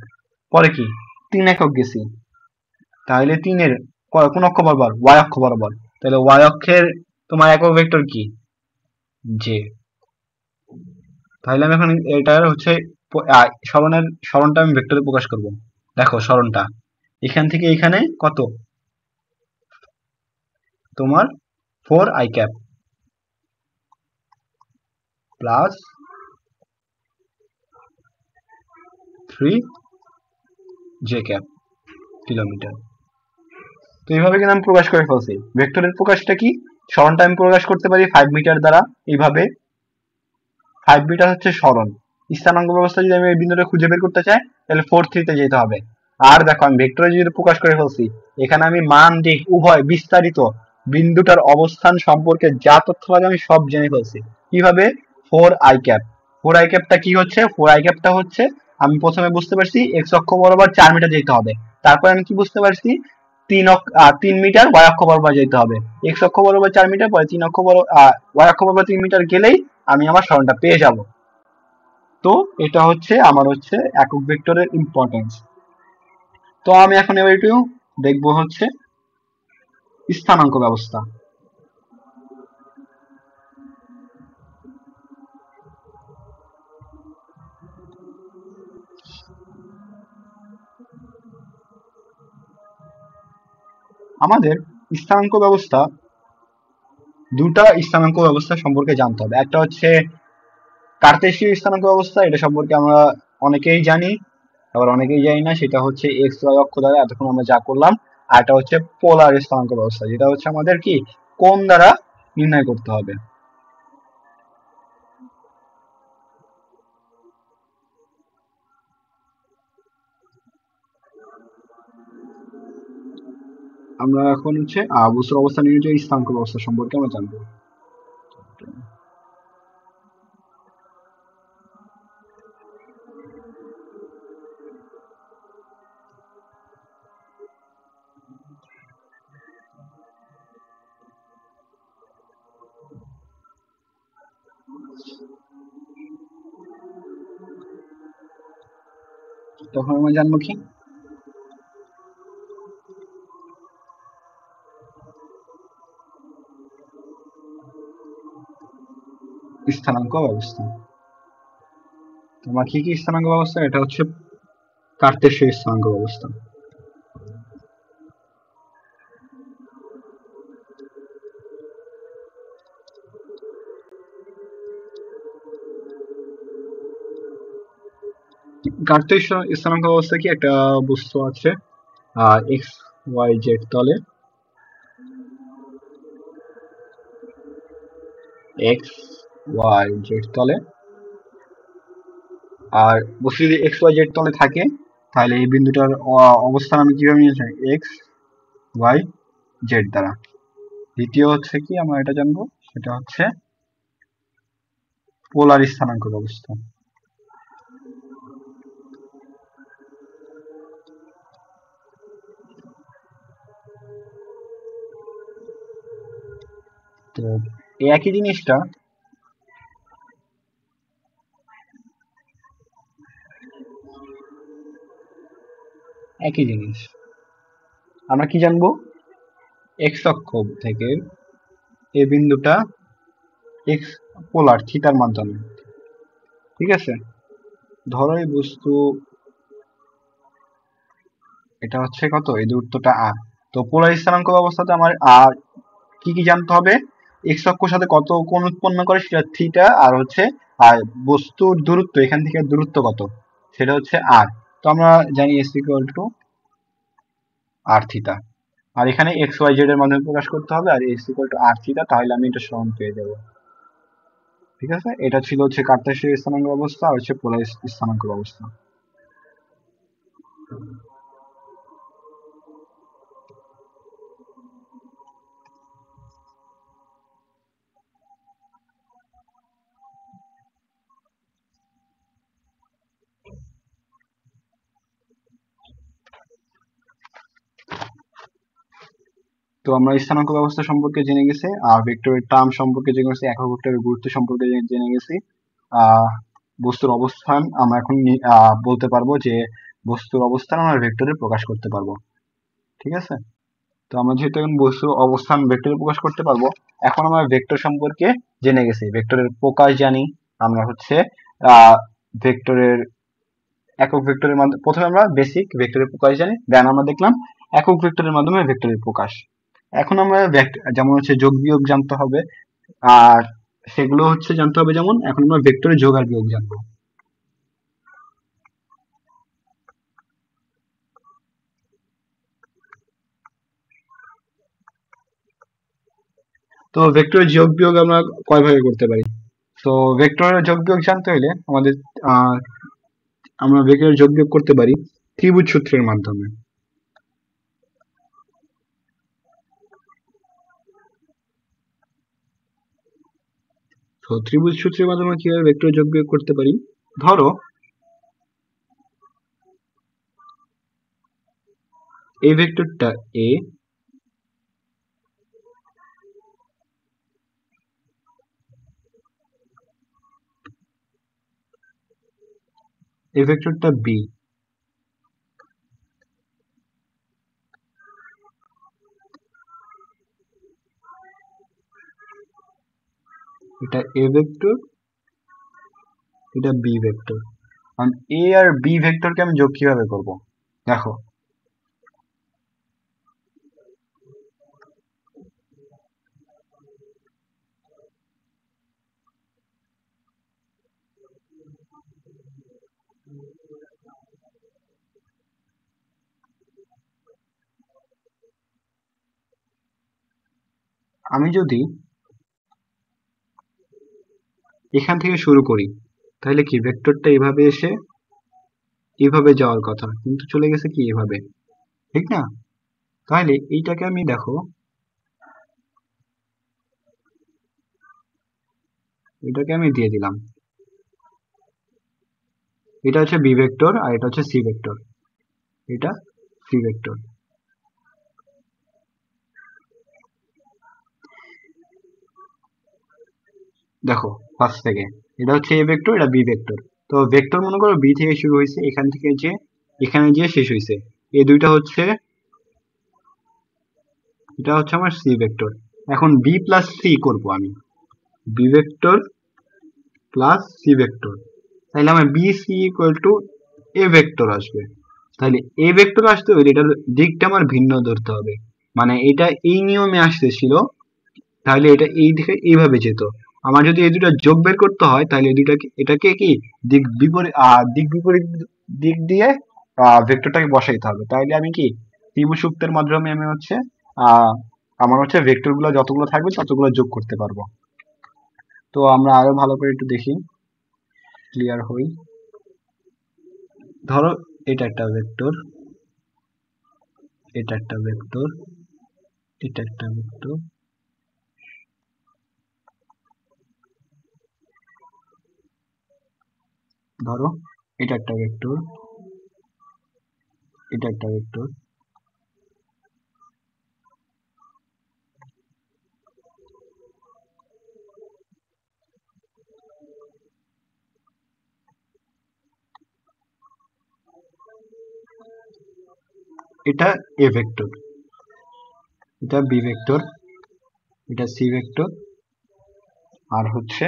পরে কি 3 একক গেছি, তাহলে 3-এর কোন অক্ষ বরাবর, ওয়াই অক্ষ বরাবর, তাহলে ওয়াই অক্ষের তোমার একক ভেক্টর কি জে। তাহলে আমি এখন এটার হচ্ছে সরণটা আমি ভেক্টরে প্রকাশ করব। দেখো সরণটা এখান থেকে এখানে কত, তোমার 4 I cap plus 3 J cap kilometre. তো এইভাবে কিন্তু আমি প্রকাশ করে ফেলছি। ভেক্টরের প্রকাশটা কি, সরণটা আমি প্রকাশ করতে পারি 5 মিটার দ্বারা এইভাবে, 5 মিটার হচ্ছে সরণ। স্থানাঙ্ক ব্যবস্থা যদি আমি এই বিন্দুটা খুঁজে বের করতে চাই তাহলে 4 3 তে যেতে হবে। আর দেখো আমি ভেক্টরে যদি প্রকাশ করে ফেলছি, এখানে আমি মান দিক উভয় বিস্তারিত বিন্দুটার অবস্থান সম্পর্কে যা তথ্য লাগে আমি সব জেনে ফেলছি। কিভাবে? 4i cap. 4i ক্যাপটা কি হচ্ছে? 4i ক্যাপটা হচ্ছে আমি প্রথমে বুঝতে পারছি এক্স অক্ষ বরাবর 4 মিটার যেতে হবে। তারপর আমি কি বুঝতে পারছি? 3 মিটার ওয়াই অক্ষ বরাবর যেতে হবে। এক্স অক্ষ বরাবর 4 মিটার, পরে 3 অক্ষ বরাবর ওয়াই অক্ষ বরাবর 3 মিটার গেলেই আমি আমার সরণটা পেয়ে যাব। তো এটা হচ্ছে আমার হচ্ছে একক ভেক্টরের ইম্পর্টেন্স। তো আমি এখন এবার একটু দেখবো হচ্ছে স্থানাঙ্ক ব্যবস্থা। আমাদের স্থানাঙ্ক ব্যবস্থা, দুটা স্থানাঙ্ক ব্যবস্থা সম্পর্কে জানতে হবে। একটা হচ্ছে কার্তেশীয় স্থানাঙ্ক ব্যবস্থা, এটা সম্পর্কে আমরা অনেকেই জানি, আবার অনেকেই জানি না। সেটা হচ্ছে এক্স ওয়াই অক্ষ দ্বারা এতক্ষণ আমরা যা করলাম। আর এটা হচ্ছে পোলার স্থানাঙ্ক ব্যবস্থা, যেটা হচ্ছে আমাদের কি কোণ দ্বারা নির্ণয় করতে হবে। আমরা এখন হচ্ছে বস্তুর অবস্থান নির্ণয় স্থানাঙ্ক ব্যবস্থা সম্পর্কে আমরা জানবো। তখন আমরা জানবো কি স্থানাঙ্ক ব্যবস্থা। তোমার কি কি স্থানাঙ্ক ব্যবস্থা? এটা হচ্ছে কার্তেশীয় স্থানাঙ্ক ব্যবস্থা। কার্তেশীয় স্থানাঙ্ক ব্যবস্থা কি একটা বস্তু আছে এক্স ওয়াই জেড তলে, এক্স ওয়াই জেড তলে। আর বস্তু যদি এক্স ওয়াই জেড তলে থাকে তাহলে এই বিন্দুটার অবস্থান আমি কিভাবে নিয়ে যাই? এক্স ওয়াই জেড দ্বারা। দ্বিতীয় হচ্ছে কি আমরা এটা জানবো, সেটা হচ্ছে পোলার স্থানাঙ্ক ব্যবস্থা। তো এই একই জিনিসটা একই জিনিস আমরা কি জানবো? এক্স অক্ষ থেকে এই বিন্দুটা এক্স পোলার থিটার মাধ্যমে, ঠিক আছে? ধরো এই বস্তু এটা হচ্ছে কত, এই দূরত্বটা আর। তো পোলার স্থানাঙ্ক ব্যবস্থাতে আমার আর কি কি জানতে হবে? এক্স অক্ষের সাথে কত কোণ উৎপন্ন করে সেটা থিটা, আর হচ্ছে আর বস্তুর দূরত্ব এখান থেকে দূরত্ব কত সেটা হচ্ছে আর। তো আমরা জানি S equal to R theta. আর এখানে এক্স ওয়াই জেড এর মাধ্যমে প্রকাশ করতে হবে, আর S equal to R theta, তাহলে আমি এটা সমান পেয়ে যাবো। ঠিক আছে, এটা ছিল হচ্ছে কার্তেশীয় স্থানাঙ্ক ব্যবস্থা আর হচ্ছে পোলার স্থানাঙ্ক ব্যবস্থা। তো আমরা স্থানাঙ্ক ব্যবস্থা সম্পর্কে জেনে গেছি, আর ভেক্টরের টার্ম সম্পর্কে জেনে গেছি, একক ভেক্টরের গুরুত্ব সম্পর্কে জেনে গেছি। আহ বস্তুর অবস্থান আমরা এখন বলতে পারবো যে বস্তুর অবস্থান আমরা ভেক্টরে প্রকাশ করতে পারবো। ঠিক আছে, তো আমরা যেহেতু এখন বস্তুর অবস্থান ভেক্টরে প্রকাশ করতে পারবো, এখন আমরা ভেক্টর সম্পর্কে জেনে গেছি, ভেক্টরের প্রকাশ জানি। আমরা হচ্ছে ভেক্টরের একক ভেক্টরের মাধ্যমে প্রথমে আমরা বেসিক ভেক্টরের প্রকাশ জানি, দেন আমরা দেখলাম একক ভেক্টরের মাধ্যমে ভেক্টরের প্রকাশ। এখন আমরা যেমন হচ্ছে যোগ বিয়োগ জানতে হবে, আর সেগুলো হচ্ছে জানতে হবে। যেমন এখন আমরা ভেক্টরের যোগ আর বিয়োগ জানবো। তো ভেক্টরের যোগ বিয়োগ আমরা কয় ভাগে করতে পারি? তো ভেক্টরের যোগ বিয়োগ জানতে হলে আমাদের আহ, আমরা ভেক্টরের যোগ বিয়োগ করতে পারি ত্রিভুজ সূত্রের মাধ্যমে। তো ত্রিভুজ সূত্রের মাধ্যমে কিভাবে ভেক্টর যোগ বিয়োগ করতে পারি, ধরো এই ভেক্টরটা এ, এই ভেক্টরটা বি, এটা এ ভেক্টর, এটা বি ভেক্টর। কারণ এ আর বি ভেক্টরকে আমি যোগ কিভাবে করব, দেখো আমি যদি এখান থেকে শুরু করি তাহলে কি ভেক্টরটা এভাবে এসে এভাবে যাওয়ার কথা, কিন্তু চলে গেছে কি এভাবে, ঠিক না? তাহলে এইটাকে আমি দেখো, এটাকে আমি দিয়ে দিলাম, এটা হচ্ছে বি ভেক্টর আর এটা হচ্ছে সি ভেক্টর, এটা সি ভেক্টর। দেখো ফার্স্ট থেকে এটা হচ্ছে এ ভেক্টর, এটা বি ভেক্টর। তো ভেক্টর মনে করো বি থেকে শুরু হয়েছে, এখান থেকে যে এখানে যে শেষ হয়েছে, এই দুইটা হচ্ছে, এটা হচ্ছে আমার সি ভেক্টর। এখন বি প্লাস সি করবো আমি, B vector plus C vector, তাহলে আমার B C equal to A vector আসবে। তাহলে এ ভেক্টর আসতে হলে এটার দিকটা আমার ভিন্ন ধরতে হবে, মানে এটা এই নিয়মে আসতেছিল, তাহলে এটা এই দিকে এইভাবে যেত। আমার যদি এই দুটা যোগ বের করতে হয় তাহলে এই দুটাকে এটাকে কি দিক বিপরীত দিক দিয়ে ভেক্টরটাকে বসাইতে হবে। তাহলে আমি কি ত্রিভুজ সূত্রের মাধ্যমে আমি হচ্ছে আহ আমার হচ্ছে ভেক্টর গুলো যতগুলো থাকবে ততগুলো যোগ করতে পারবো। তো আমরা আরো ভালো করে একটু দেখি, ক্লিয়ার হই। ধরো এটা একটা ভেক্টর, এটা একটা ভেক্টর, এটা একটা ভেক্টর, ধরো এটা একটা ভেক্টর, এটা একটা ভেক্টর, এটা এ ভেক্টর, এটা বি ভেক্টর, এটা সি ভেক্টর, আর হচ্ছে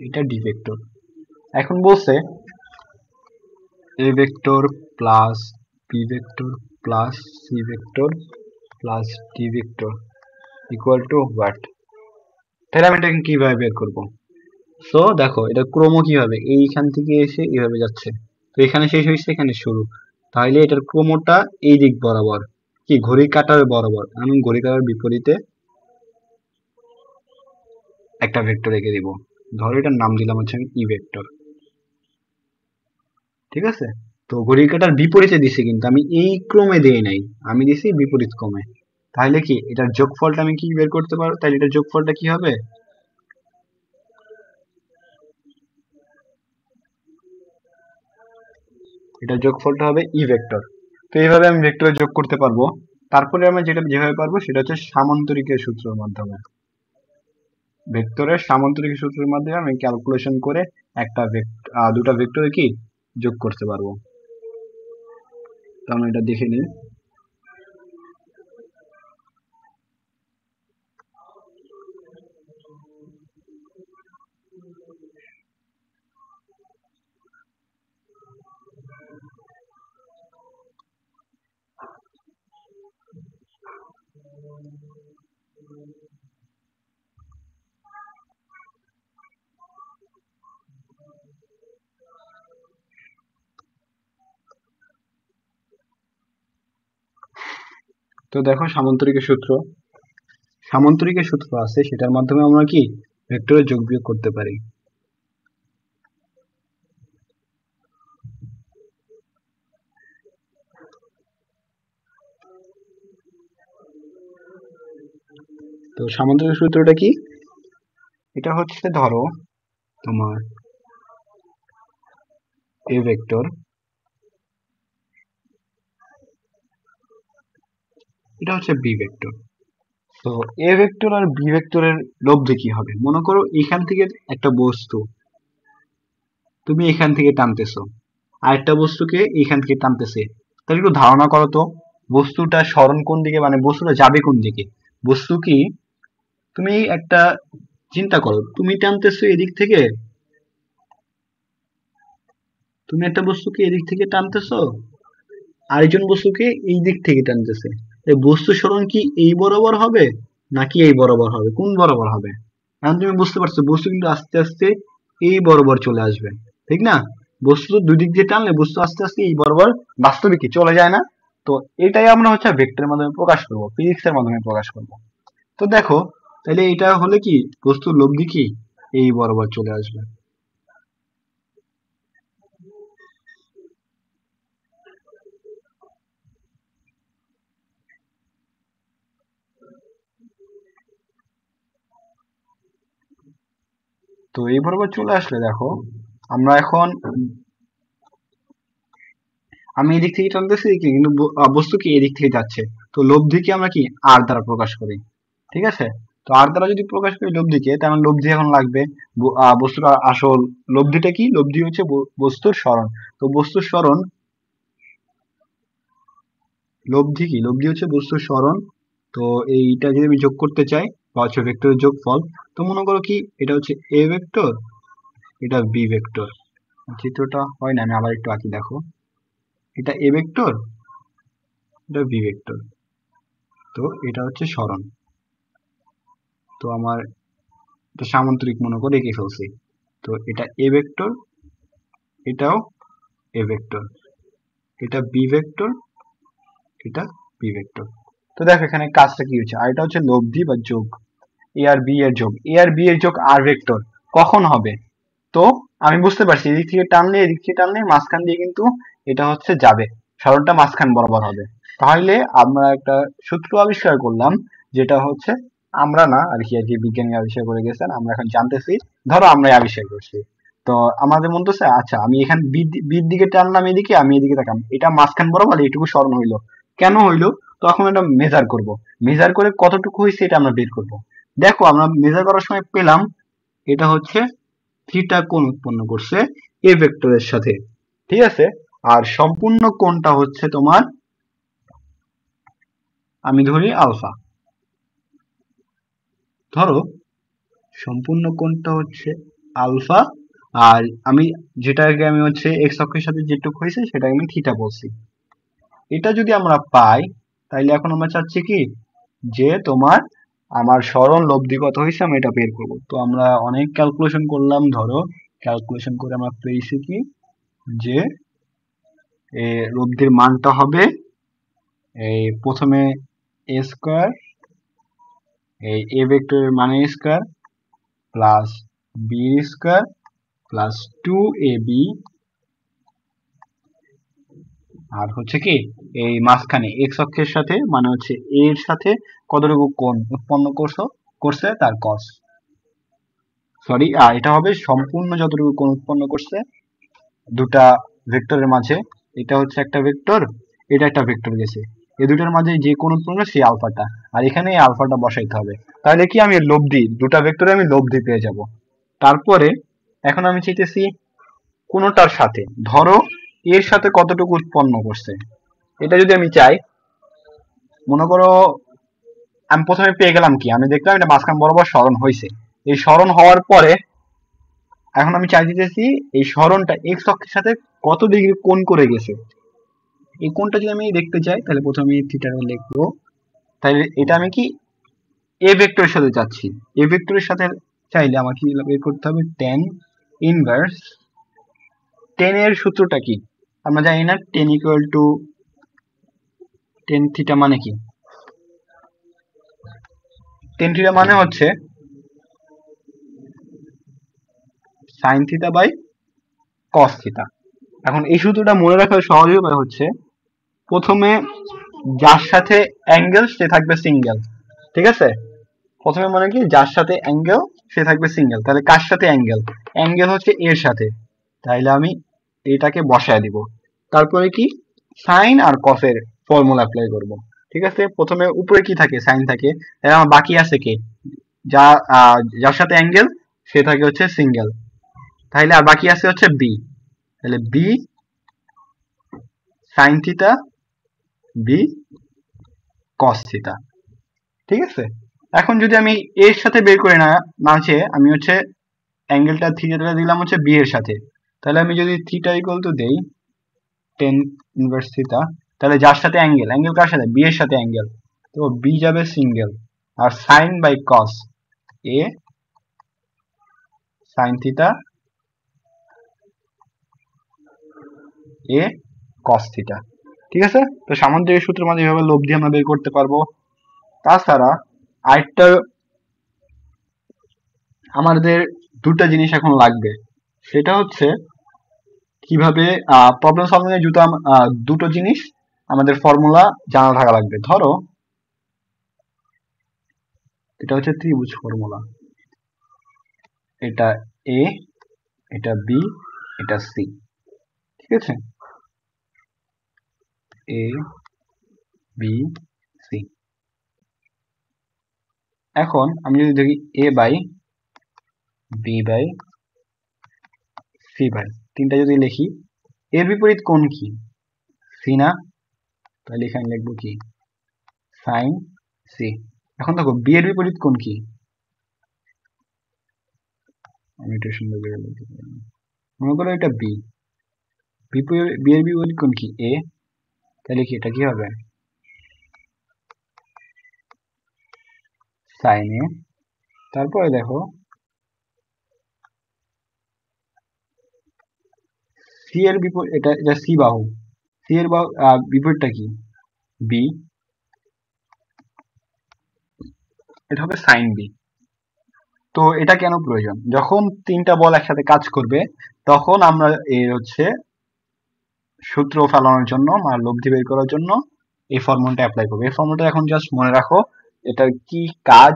এটা ডি ভেক্টর। এখন বলছে A vector plus B vector plus C vector plus D vector equal to what. তাহলে আমি এটাকে কিভাবে বের করবো? সো দেখো এটা ক্রম কিভাবে, এইখান থেকে এসে এইভাবে যাচ্ছে, তো এখানে শেষ হয়েছে এখানে শুরু, তাহলে এটার ক্রমটা এই দিক বরাবর, কি ঘড়ির কাঁটার বরাবর। আমি ঘড়ির কাঁটার বিপরীতে একটা ভেক্টর এঁকে দিব, ধরো এটার নাম দিলাম হচ্ছে আমি ই ভেক্টর, ঠিক আছে? তো ঘড়ির কাঁটার বিপরীতে দিছি, কিন্তু আমি এই ক্রমে দেই নাই, আমি দিছি বিপরীত ক্রমে। তাহলে কি এটার যোগফলটা আমি কি বের করতে পারবো, তাহলে এটার যোগফলটা কি হবে, এটার যোগফলটা হবে ই ভেক্টর। তো এইভাবে আমি ভেক্টরে যোগ করতে পারবো। তারপরে আমরা যেটা যেভাবে পারবো সেটা হচ্ছে সামান্তরিকের সূত্রের মাধ্যমে, ভেক্টরের সামান্তরিক সূত্রের মাধ্যমে আমি ক্যালকুলেশন করে একটা দুটা ভেক্টরে কি যোগ করতে পারবো। তো আমরা এটা দেখে নিই। তো দেখো সামান্তরিকের সূত্র, সামান্তরিকের সূত্র আছে, সেটার মাধ্যমে আমরা কি ভেক্টরে যোগ বিয়োগ করতে পারি। তো সামান্তরিক সূত্রটা কি? এটা হচ্ছে ধরো তোমার এ ভেক্টর, এটা হচ্ছে বি ভেক্টর। তো এ ভেক্টর আর বি ভেক্টরের লব্ধি কি হবে? মনে করো এখান থেকে একটা বস্তু তুমি এখান থেকে টানতেছো, আরেকটা বস্তুকে এখান থেকে টানতেছে, তাহলে একটু ধারণা করো তো বস্তুটা সরণ কোন দিকে, মানে বস্তুটা যাবে কোন দিকে? বস্তু কি, তুমি একটা চিন্তা করো, তুমি টানতেছো এদিক থেকে, তুমি একটা বস্তুকে এদিক থেকে টানতেছো, আরেকজন বস্তুকে এই দিক থেকে টানতেছে, এই বস্তু সরণ কি এই বরাবর হবে নাকি এই বরাবর হবে, কোন বরাবর হবে? এখন তুমি বুঝতে পারছো বস্তু কিন্তু আস্তে আস্তে এই বরাবর চলে আসবে, ঠিক না? বস্তু তো দুই দিক দিয়ে টানলে বস্তু আস্তে আস্তে এই বরাবর বাস্তবে কি চলে যায় না? তো এটাই আমরা হচ্ছে ভেক্টরের মাধ্যমে প্রকাশ করবো, ফিজিক্স এর মাধ্যমে প্রকাশ করবো। তো দেখো, তাহলে এটা হলে কি বস্তুর লব্ধি কি এই বরাবর চলে আসবে। তো এই বরাবর চলে আসলে দেখো, আমরা এখন, আমি এদিক থেকে টানতেছি কিন্তু বস্তু কি এদিক থেকে যাচ্ছে, তো লব্ধিকে আমরা কি আর দ্বারা প্রকাশ করি, ঠিক আছে? তো আর দ্বারা যদি প্রকাশ করি লব্ধিকে, তার মানে লব্ধি এখন লাগবে বস্তুর আসল লব্ধিটা কি? লব্ধি হচ্ছে বস্তুর সরণ। তো বস্তুর সরণ, লব্ধি কি? লব্ধি হচ্ছে বস্তুর সরণ। তো এইটা যদি আমি যোগ করতে চাই বা হচ্ছে ভেক্টরের যোগফল, তো মনে করো কি এটা হচ্ছে এ ভেক্টর, এটা বি ভেক্টর। চিত্রটা হয় না, আমি আবার একটু আঁকি দেখো, এটা এ ভেক্টর, এটা বি ভেক্টর, তো এটা হচ্ছে সরণ। তো আমার এটা সামান্তরিক মনে করে এঁকে ফেলছি। তো এটা এ ভেক্টর, এটাও এ ভেক্টর, এটা বি ভেক্টর, এটা বি ভেক্টর। তো দেখো এখানে কাজটা কি হচ্ছে, আর এটা হচ্ছে লব্ধি বা যোগ, এ আর বি এর যোগ, এ আর বি এর যোগ আর ভেক্টর কখন হবে? তো আমি বুঝতে পারছি এদিক থেকে টানলে এদিক থেকে টানলে মাঝখান দিয়ে কিন্তু এটা হচ্ছে যাবে, সরণটা মাঝখান বরাবর হবে। তাহলে আমরা একটা সূত্র আবিষ্কার করলাম, যেটা হচ্ছে, আমরা না আর কি, আর কি বিজ্ঞানী আবিষ্কার করে গেছেন, আমরা এখন জানতেছি, ধরো আমরাই আবিষ্কার করছি। তো আমাদের মনে হচ্ছে আচ্ছা আমি এখানে বির দিকে টানলাম, এদিকে আমি এদিকে তাকাম, এটা মাঝখান বরাবর এইটুকু সরণ হইলো, কেন হইলো? তখন এটা মেজার করব, মেজার করে কতটুকু হয়েছে এটা আমরা বের করব। দেখো আমরা মেজার করার সময় পেলাম এটা হচ্ছে থিটা কোণ উৎপন্ন করছে এ ভেক্টরের সাথে, ঠিক আছে? আর সম্পূর্ণ কোণটা হচ্ছে তোমার, আমি ধরি আলফা, ধরো সম্পূর্ণ কোণটা হচ্ছে আলফা, আর আমি যেটাকে আমি হচ্ছে এক্স অক্ষের সাথে যেটুকু হয়েছে সেটাকে আমি থিটা বলছি। এটা যদি আমরা পাই, তাইলে এখন আমরা চাচ্ছি কি যে তোমার আমার সরণ লব্ধি কত হয়েছে আমি এটা বের করবো। তো আমরা অনেক ক্যালকুলেশন করলাম, ধরো ক্যালকুলেশন করে আমরা পেয়েছি কি যে লব্ধির মানটা হবে এই প্রথমে এ স্কোয়ার, এই এ ভেক্টরের মানে square plus B square plus 2ab, আর হচ্ছে কি এই মাঝখানে এক্স অক্ষের সাথে মানে হচ্ছে এ এর সাথে কতটুকু কোণ উৎপন্ন করছে তার কস, সরি এটা হবে সম্পূর্ণ যতটুকু কোণ উৎপন্ন করছে দুটা ভেক্টরের মাঝে, এটা হচ্ছে একটা ভেক্টর, এটা একটা ভেক্টর গেছে, এই দুটার মাঝে যে কোণ উৎপন্ন সেই আলফাটা, আর এখানে এই আলফাটা বসাইতে হবে। তাহলে কি আমি লব্ধি দুটা ভেক্টরে আমি লব্ধি পেয়ে যাব। তারপরে এখন আমি চাইতেছি কোনটার সাথে, ধরো এর সাথে কতটুকু উৎপন্ন করছে, এটা যদি আমি চাই, মনে করো আমি প্রথমে পেয়ে গেলাম কি, আমি দেখলাম এটা মাঝখান বরাবর সরণ হয়েছে, এই সরণ হওয়ার পরে এখন আমি চাই দিতেছি এই সরণটা এক্স অক্ষের সাথে কত ডিগ্রি কোণ করে গেছে। এই কোণটা যদি আমি দেখতে চাই তাহলে প্রথমে থিটাটা লিখবো, তাহলে এটা আমি কি এ ভেক্টরের সাথে যাচ্ছি, এ ভেক্টরের সাথে চাইলে আমাকে কি বের করতে হবে, টেন ইনভার্স, টেন এর সূত্রটা কি আমরা জানি না, tan equal to tan theta মানে কি, টেন থিটা মানে হচ্ছে sine theta by cos theta. এখন এই সূত্রটা মনে রাখার সহজ উপায় হচ্ছে, প্রথমে যার সাথে অ্যাঙ্গেল সে থাকবে সিঙ্গেল, ঠিক আছে? প্রথমে মানে কি, যার সাথে অ্যাঙ্গেল সে থাকবে সিঙ্গেল। তাহলে কার সাথে অ্যাঙ্গেল? অ্যাঙ্গেল হচ্ছে এর সাথে, তাহলে আমি এটাকে বসায় দিব। তারপরে কি, সাইন আর কসের ফর্মুলা অ্যাপ্লাই করব, ঠিক আছে? প্রথমে উপরে কি থাকে, সাইন থাকে। তাহলে আমার বাকি আছে কি, যা যার সাথে অ্যাঙ্গেল সে থাকে হচ্ছে সিঙ্গেল, তাহলে আর বাকি আছে হচ্ছে বি। তাহলে B sine theta, B cos theta, ঠিক আছে? এখন যদি আমি এর সাথে বের করে না চেয়ে আমি হচ্ছে অ্যাঙ্গেলটা থিটাটা দিলাম হচ্ছে বি এর সাথে, তাহলে আমি যদি থিটা ইকুয়াল টু দেই টেন ইনভার্স থিটা, তাহলে যার সাথে অ্যাঙ্গেল, অ্যাঙ্গেল কার সাথে, বি এর সাথে অ্যাঙ্গেল, তো বি যাবে সিঙ্গেল, আর sine by cos A sine theta A cos theta, ঠিক আছে? তো সামান্তরিক সূত্রের মাধ্যমে এভাবে লব্ধি আমরা বের করতে পারবো। তাছাড়া আরেকটা আমাদের দুটা জিনিস এখন লাগবে, সেটা হচ্ছে কিভাবে প্রবলেম সলভিং এর দুটো জিনিস আমাদের ফর্মুলা জানা থাকা লাগবে। ধরো এটা হচ্ছে ত্রিভুজ ফর্মুলা, এটা এ, এটা বি, এটা সি, ঠিক আছে? A B C. এখন আমি যদি দেখি A by B by C by, তিনটা যদি লিখি, এর বিপরীত কোণ কি, সি না? তাহলে এখানে লিখবো কি, সাইন সি। এখন দেখো বি এর বিপরীত কোণ কি, আমি এটা সুন্দর করে লিখতে পারি, মনে করো এটা বি, বি এর বিপরীত কোণ কি, এ, তাহলে কি এটা কি হবে, সাইন এ। তারপরে দেখো সি এর বিপরীত, এটা সি বাহু, সি এর বাহু বিপরীতটা কি, বি, এটা হবে সাইন বি। তো এটা কেন প্রয়োজন, যখন তিনটা বল একসাথে কাজ করবে তখন আমরা এর হচ্ছে সূত্র ফেলানোর জন্য বা লব্ধি বের করার জন্য এই ফর্মুলাটা অ্যাপ্লাই করবো। এই ফর্মুলাটা এখন জাস্ট মনে রাখো, এটার কি কাজ,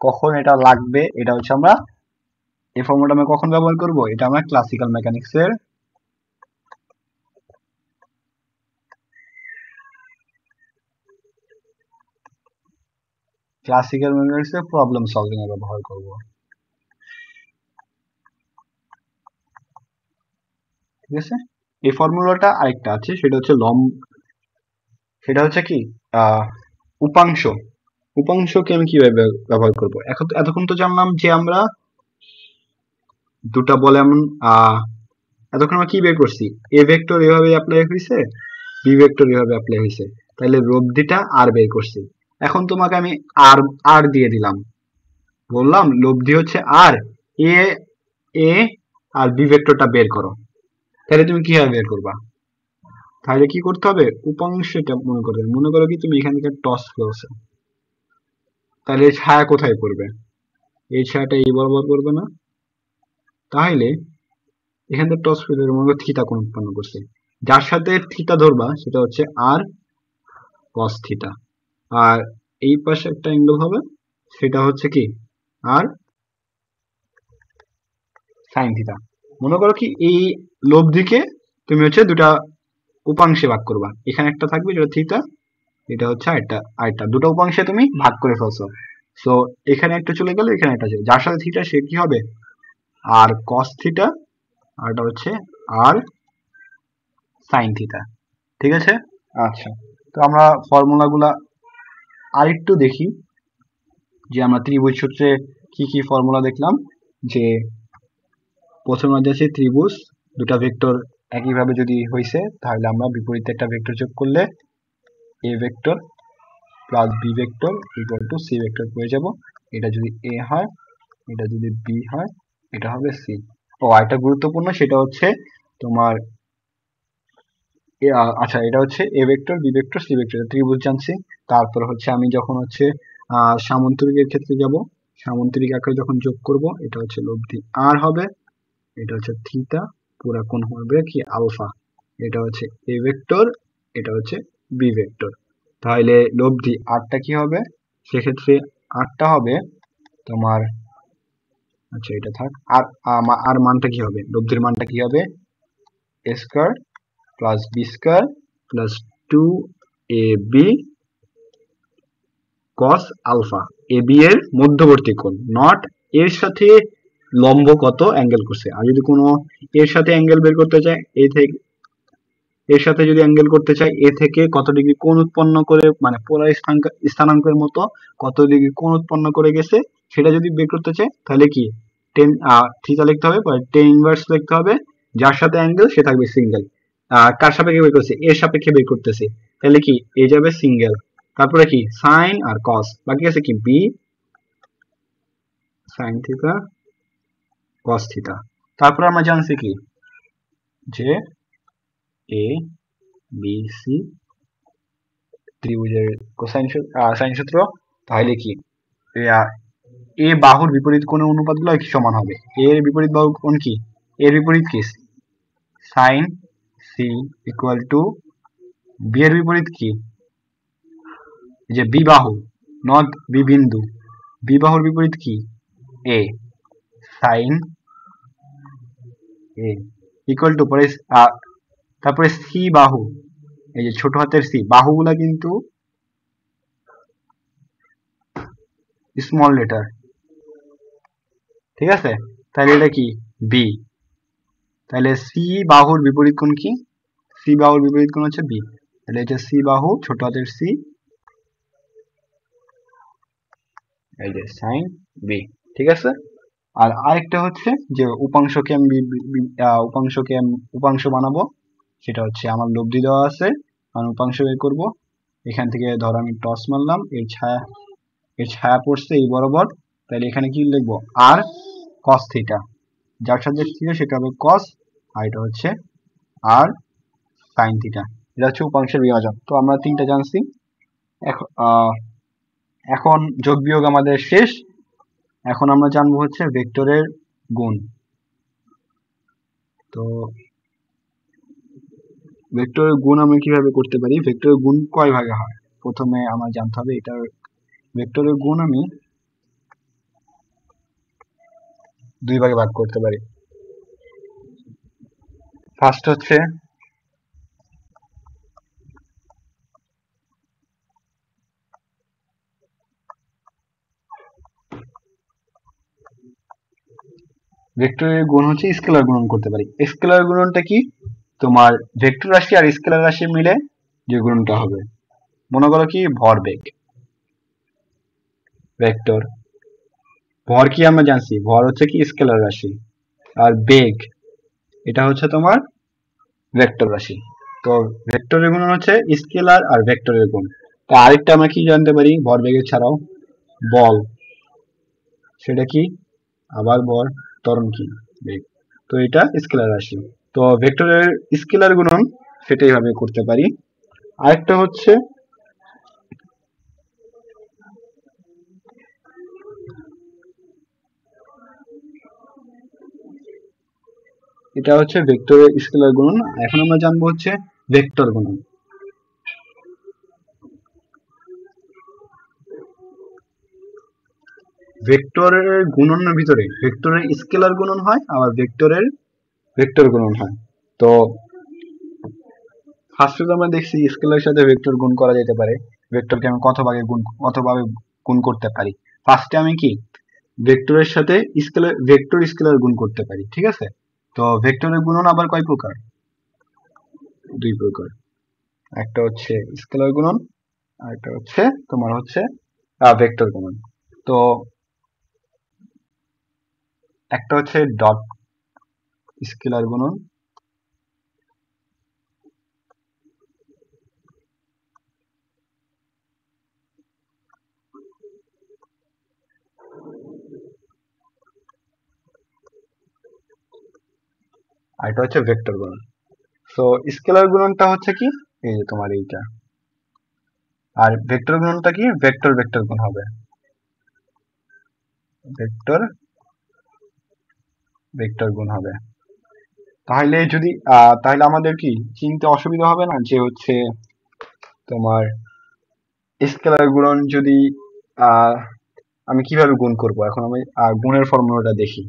কখন এটা লাগবে, এটা হচ্ছে আমরা এই ফর্মুলাটা আমরা কখন ব্যবহার করব, এটা আমরা ক্লাসিক্যাল মেকানিক্সের প্রবলেম সলভিং এ ব্যবহার করব, ঠিক আছে? এই ফর্মুলাটা আরেকটা আছে, সেটা হচ্ছে সেটা হচ্ছে কি, আহ উপাংশ। উপাংশকে আমি কিভাবে ব্যবহার করব, এতক্ষণ তো জানলাম যে আমরা দুটা বলে এমন এতক্ষণ আমরা কি বের করছি, এ ভেক্টর এভাবে অ্যাপ্লাই হয়েছে, বি ভেক্টর এভাবে অ্যাপ্লাই হয়েছে, তাহলে লব্ধিটা আর বের করছি। এখন তোমাকে আমি আর আর দিয়ে দিলাম, বললাম লব্ধি হচ্ছে আর, এ এ আর বি ভেক্টরটা বের করো, তাহলে তুমি কিভাবে বের করবা, তাহলে কি করতে হবে, উপাংশটা মনে করো কি তুমি এখান থেকে টস করছো, তাহলে এই ছায়া কোথায় পড়বে, এই ছায়াটা এই বরাবর পড়বে না? তাহলে এখান থেকে টস করে মনে করো থিটা কোণ উৎপন্ন করছে, যার সাথে থিটা ধরবা সেটা হচ্ছে আর কস থিটা, আর এই পাশে একটা অ্যাঙ্গেল হবে সেটা হচ্ছে কি আর সাইন থিটা। মনে করো কি এই লব্ধিকে তুমি হচ্ছে দুটা উপাংশে ভাগ করবা, এখানে একটা থাকবে যেটা থিটা, এটা হচ্ছে আরেকটা দুটো উপাংশে তুমি ভাগ করে ফেলছো। সো এখানে একটা চলে গেল, এখানে একটা চলে, যার সাথে থিটা সে কি হবে, আর কস থিটা, আর এটা হচ্ছে আর সাইন থিটা, ঠিক আছে? আচ্ছা, তো আমরা ফর্মুলাগুলা আরেকটু দেখি, যে আমরা ত্রিভুজ সূত্রে কি কি ফর্মুলা দেখলাম, যে প্রথমে আছে ত্রিভুজ, দুটা ভেক্টর একইভাবে যদি হয়েছে তাহলে আমরা বিপরীতে একটা ভেক্টর যোগ করলে A vector plus B vector equal to C vector পেয়ে যাব। এটা যদি এ হয়, এটা যদি বি হয়, এটা হবে সি। ও আরেকটা গুরুত্বপূর্ণ, সেটা হচ্ছে তোমার আচ্ছা, এটা হচ্ছে A vector B vector C vector ত্রিভুজ জানছি। তারপর হচ্ছে আমি যখন হচ্ছে সামান্তরিকের ক্ষেত্রে যাব, সামান্তরিক আকারে যখন যোগ করব এটা হচ্ছে লব্ধি আর হবে, এটা হচ্ছে থিটা, পুরা কোণ হবে কি আলফা। এটা হচ্ছে এ ভেক্টর, এটা হচ্ছে বি ভেক্টর। তাহলে লব্ধি আরটা কি হবে, সেক্ষেত্রে আরটা হবে তোমার, আচ্ছা এটা থাক, আর আর মানটা কি হবে, লব্ধির মানটা কি হবে, A square plus B square plus 2ab cos আলফা। এ বি এর মধ্যবর্তী কোণ, নট এর সাথে লম্ব কত অ্যাঙ্গেল করছে। আর যদি কোনো এর সাথে অ্যাঙ্গেল বের করতে চায়, এ থেকে এর সাথে যদি অ্যাঙ্গেল করতে চাই, এ থেকে কত ডিগ্রি কোণ উৎপন্ন করে, মানে পোলার স্থানাঙ্কের মতো কত ডিগ্রি কোণ উৎপন্ন করে গেছে, সেটা যদি বের করতে চাই, তাহলে কি টেন থিটা লিখতে হবে, টেন ইনভার্স লিখতে হবে, যার সাথে অ্যাঙ্গেল সে থাকবে সিঙ্গেল। কার সাপেক্ষে বের করছে, এর সাপেক্ষে বের করতেছে, তাহলে কি এ যাবে সিঙ্গেল, তারপরে কি সাইন আর কস, বাকি আছে কি B sine theta cos theta. তারপর আমরা জানছি কি যে এ বি সি ত্রিভুজের কোসাইন সাইন সূত্র, তাহলে কি এ বাহুর বিপরীত কোণের অনুপাতগুলো কি সমান হবে, এর বিপরীত বাহুর কোণ কি, এর বিপরীত কি sine C equal to B এর বিপরীত কি, যে বি বাহু, নট বি বিন্দু, বি বাহুর বিপরীত কি এ সাইন এ ইকুয়াল টু পরে তারপরে সি বাহু, এই যে ছোট হাতের সি, বাহুগুলা কিন্তু স্মল লেটার, ঠিক আছে, তাহলে এটা কি বি, তাহলে সি বাহুর বিপরীত কোণ কি, সি বাহুর বিপরীত কোণ হচ্ছে বি, তাহলে এটা সি বাহু ছোট হাতের সি, এই যে সাইন বি, ঠিক আছে। আর আরেকটা হচ্ছে যে উপাংশকে আমি উপাংশ বানাবো, সেটা হচ্ছে আমার লব্ধি দেওয়া আছে, আমি উপাংশ বের করবো, এখান থেকে ধরো আমি টস মারলাম, এর ছায়া পড়ছে এই বরাবর, তাহলে এখানে কি লিখবো আর কস থিটা, যার সাথে ছিল সেটা হবে কস, আর এটা হচ্ছে আর সাইন থিটা। এটা হচ্ছে উপাংশের বিভাজন। তো আমরা তিনটা জানছি। এখন যোগ বিয়োগ আমাদের শেষ। এখন আমরা জানবো হচ্ছে ভেক্টরের গুণ। তো ভেক্টরের গুণ আমরা কিভাবে করতে পারি, ভেক্টরের গুণ কয় ভাগে হয়, প্রথমে আমার জানতে হবে এটার ভেক্টরের গুণ আমি দুই ভাগে ভাগ করতে পারি। ফার্স্ট হচ্ছে ভেক্টরের গুণ হচ্ছে স্কেলার গুণন করতে পারি। স্কেলার গুণনটা কি, তোমার ভেক্টর রাশি আর স্কেলার রাশি মিলে যে গুণনটা হবে, মনে করো কি ভরবেগ, ভেক্টর ভর কি আমরা জানছি, ভর হচ্ছে কি স্কেলার রাশি, আর বেগ এটা হচ্ছে তোমার ভেক্টর রাশি। তো ভেক্টরের গুণ হচ্ছে স্কেলার আর ভেক্টরের গুণ। তো আরেকটা আমরা কি জানতে পারি ভরবেগের ছাড়াও, বল, সেটা কি আবার বল, ত্বরণ কি বেগ, তো এটা স্কেলার রাশি। তো ভেক্টরের স্কেলার গুণন সেটাই ভাবে করতে পারি। আরেকটা হচ্ছে এটা হচ্ছে ভেক্টরের স্কেলার গুণন। এখন আমরা জানবো হচ্ছে ভেক্টর গুণন। ভেক্টরের গুণনের ভিতরে ভেক্টরের স্কেলার গুণন হয়, আবার ভেক্টরের ভেক্টর গুণন হয়। তো ফার্স্টে তো আমরা দেখছি স্কেলারের সাথে ভেক্টর গুণ করা যেতে পারে, ভেক্টরকে আমি কতভাবে গুণ করতে পারি। ফার্স্টে আমি কি ভেক্টরের সাথে স্কেলার গুণ করতে পারি, ঠিক আছে। তো ভেক্টরের গুণন আবার কয় প্রকার, দুই প্রকার, একটা হচ্ছে স্কেলার গুণন, আর একটা হচ্ছে তোমার হচ্ছে ভেক্টর গুণন। তো একটা হচ্ছে ডট স্কেলার গুণন, আর এটা হচ্ছে ভেক্টর গুণন। তো স্কেলার গুণনটা হচ্ছে কি এই যে তোমার এইটা, আর ভেক্টর গুণনটা কি ভেক্টর ভেক্টর গুণ হবে, ভেক্টর ভেক্টর গুণ হবে। তাহলে যদি তাহলে আমাদের কি চিনতে অসুবিধা হবে না যে হচ্ছে তোমার স্কেলার গুণন যদি আহ আমি কিভাবে গুণ করব? এখন আমি গুণের ফর্মুলাটা দেখি।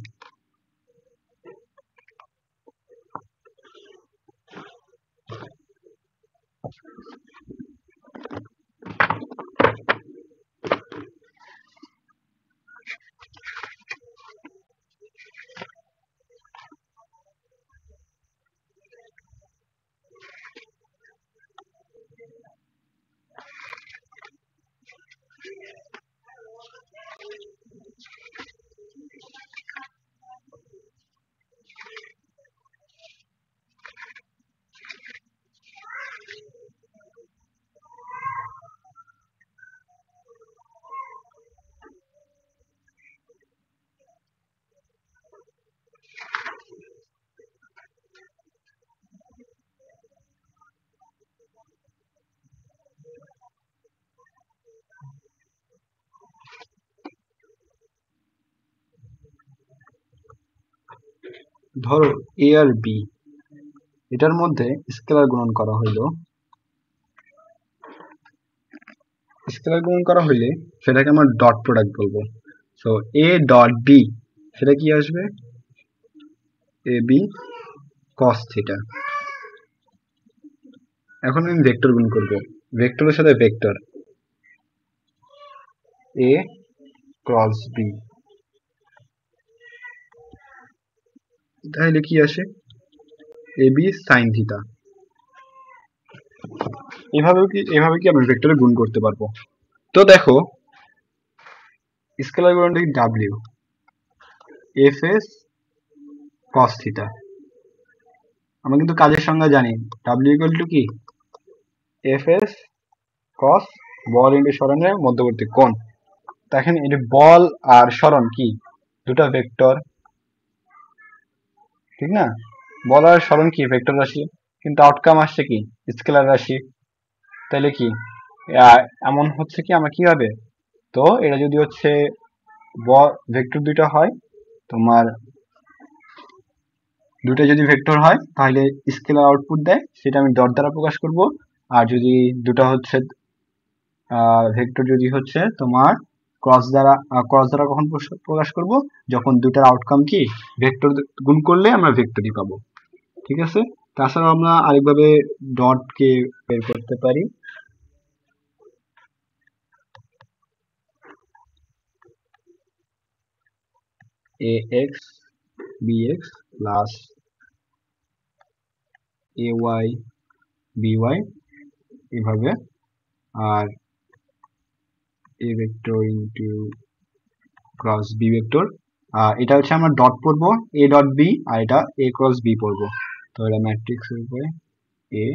ধরো এ আর বি, এটার মধ্যে স্কেলার গুণন করা হইলো, স্কেলার গুণন করা হইলে সেটাকে আমরা ডট প্রোডাক্ট বলবো। সো এ ডট বি, সেটা কি আসবে? A B cos theta. এখন আমি ভেক্টর গুণ করব, ভেক্টরের সাথে ভেক্টর এ ক্রস বি, তাহলে কি আসে? A B sine theta. এভাবে কি আমি ভেক্টরে গুণ করতে পারবো। তো দেখো স্কেলার গুণনটা কি? W F S cos theta. আমরা কিন্তু কাজের সংজ্ঞা জানি, ডাব্লিউ ইকুয়াল টু কি? এফ এস কস বল ইন্টু সরণের মধ্যবর্তী কোণ। দেখেন এটা বল আর সরণ কি দুটা ভেক্টর, ঠিক না? বল আর সরণ কি ভেক্টর রাশি, কিন্তু আউটকাম আসছে কি স্কেলার রাশি। তাহলে কি এমন হচ্ছে কি আমরা কি হবে, তো এটা যদি হচ্ছে ভেক্টর দুইটা হয়, তোমার দুইটা যদি ভেক্টর হয় তাহলে স্কেলার আউটপুট দেয়, সেটা আমি ডট দ্বারা প্রকাশ করব। আর যদি দুটো হচ্ছে ভেক্টর যদি হচ্ছে তোমার ক্রস দ্বারা কখন প্রকাশ করব? যখন দুটার আউটকাম কি ভেক্টর গুণ করলে আমরা ভেক্টরই পাবো। ঠিক আছে? তাছাড়া আমরা আরেকভাবে ডট কে বের করতে পারি। A X B X plus A Y B Y, এভাবে। আর A vector into cross B vector, এটা হচ্ছে আমরা ডট পড়বো এ ডট বি, আর এটা এ ক্রস বি পড়বো। তো এটা ম্যাট্রিক্সের উপরে A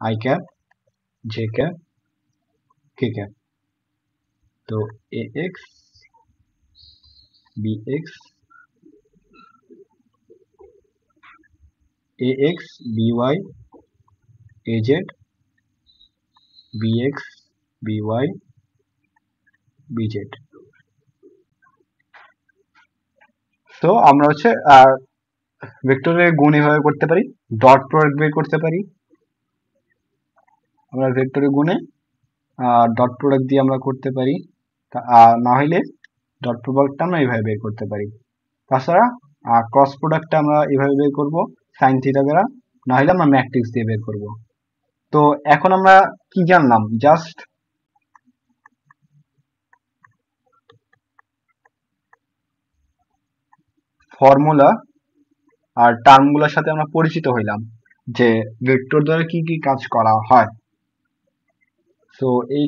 I cap J cap K cap. তো A X B X A X B Y A Z B X B Y B Z. তো আমরা হচ্ছে ভেক্টরের গুণ এভাবে করতে পারি, ডট প্রোডাক্ট বের করতে পারি। আমরা ভেক্টরের গুণে ডট প্রোডাক্ট দিয়ে আমরা করতে পারি, না হইলে ডট প্রোডাক্টটা আমরা এইভাবে বের করতে পারি। তাছাড়া ক্রস প্রোডাক্টটা আমরা এইভাবে বের করব সাইন থিটা দ্বারা, না হলে আমরা ম্যাট্রিক্স দিয়ে বের করব। তো এখন আমরা কি জানলাম? জাস্ট ফর্মুলা আর টার্মগুলোর সাথে আমরা পরিচিত হইলাম যে ভেক্টর দ্বারা কি কি কাজ করা হয়। তো এই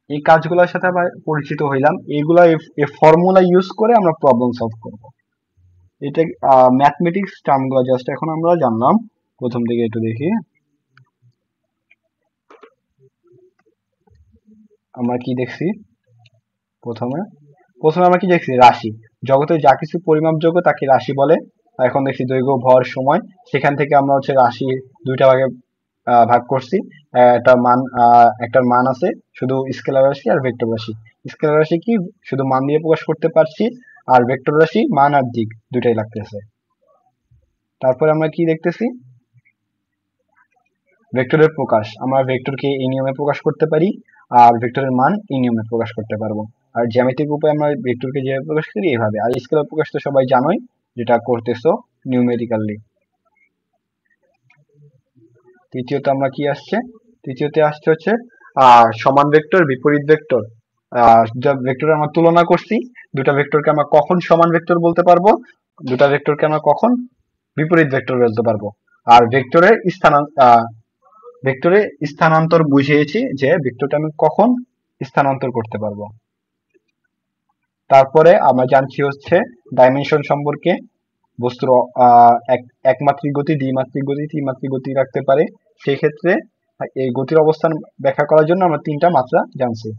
এই কাজগুলোর সাথে আমরা পরিচিত হইলাম, এইগুলা এই ফর্মুলা ইউজ করে আমরা প্রবলেম সলভ করব। এটা ম্যাথমেটিক্স টার্মগুলো জাস্ট এখন আমরা জানলাম। প্রথম দিকে একটু দেখি আমরা কি দেখছি। প্রথমে প্রথমে আমরা কি দেখছি? রাশি। জগতে যা কিছু পরিমাপযোগ্য তাকে রাশি বলে। এখন দেখছি দৈর্ঘ্য ভর সময়, সেখান থেকে আমরা হচ্ছে রাশি দুইটা ভাগে ভাগ করছি। একটার মান আছে শুধু স্কেলার রাশি আর ভেক্টর রাশি। স্কেলার রাশি কি শুধু মান দিয়ে প্রকাশ করতে পারছি, আর ভেক্টর রাশি মান আর দিক দুইটাই লাগতেছে। তারপরে আমরা কি দেখতেছি, ভেক্টরের প্রকাশ। আমরা ভেক্টরকে এই নিয়মে প্রকাশ করতে পারি, আর ভেক্টরের মান এই নিয়মে প্রকাশ করতে পারবো। আর জ্যামিতিক উপায়ে আমরা ভেক্টরকে যেভাবে প্রকাশ করি এইভাবে। আর স্কেলার প্রকাশ তো সবাই জানোই, যেটা করতেছো নিউমেরিক্যালি। তৃতীয়তে আমরা কি আসছে, তৃতীয়তে আসছে হচ্ছে সমান ভেক্টর, বিপরীত ভেক্টর। যা ভেক্টর আমরা তুলনা করছি, দুটা ভেক্টরকে আমরা কখন সমান ভেক্টর বলতে পারবো, দুটা ভেক্টরকে আমরা কখন বিপরীত ভেক্টর বলতে পারবো। আর ভেক্টরে স্থানান্তর বুঝিয়েছি যে ভেক্টরটা আমি কখন স্থানান্তর করতে পারবো। তারপরে আমরা জানছি হচ্ছে ডাইমেনশন সম্পর্কে। বস্তুর একমাত্রিক গতি, দ্বিমাত্রিক গতি, ত্রিমাত্রিক গতি রাখতে পারে। সেই ক্ষেত্রে এই গতির অবস্থান ব্যাখ্যা করার জন্য আমরা তিনটা মাত্রা জানছি।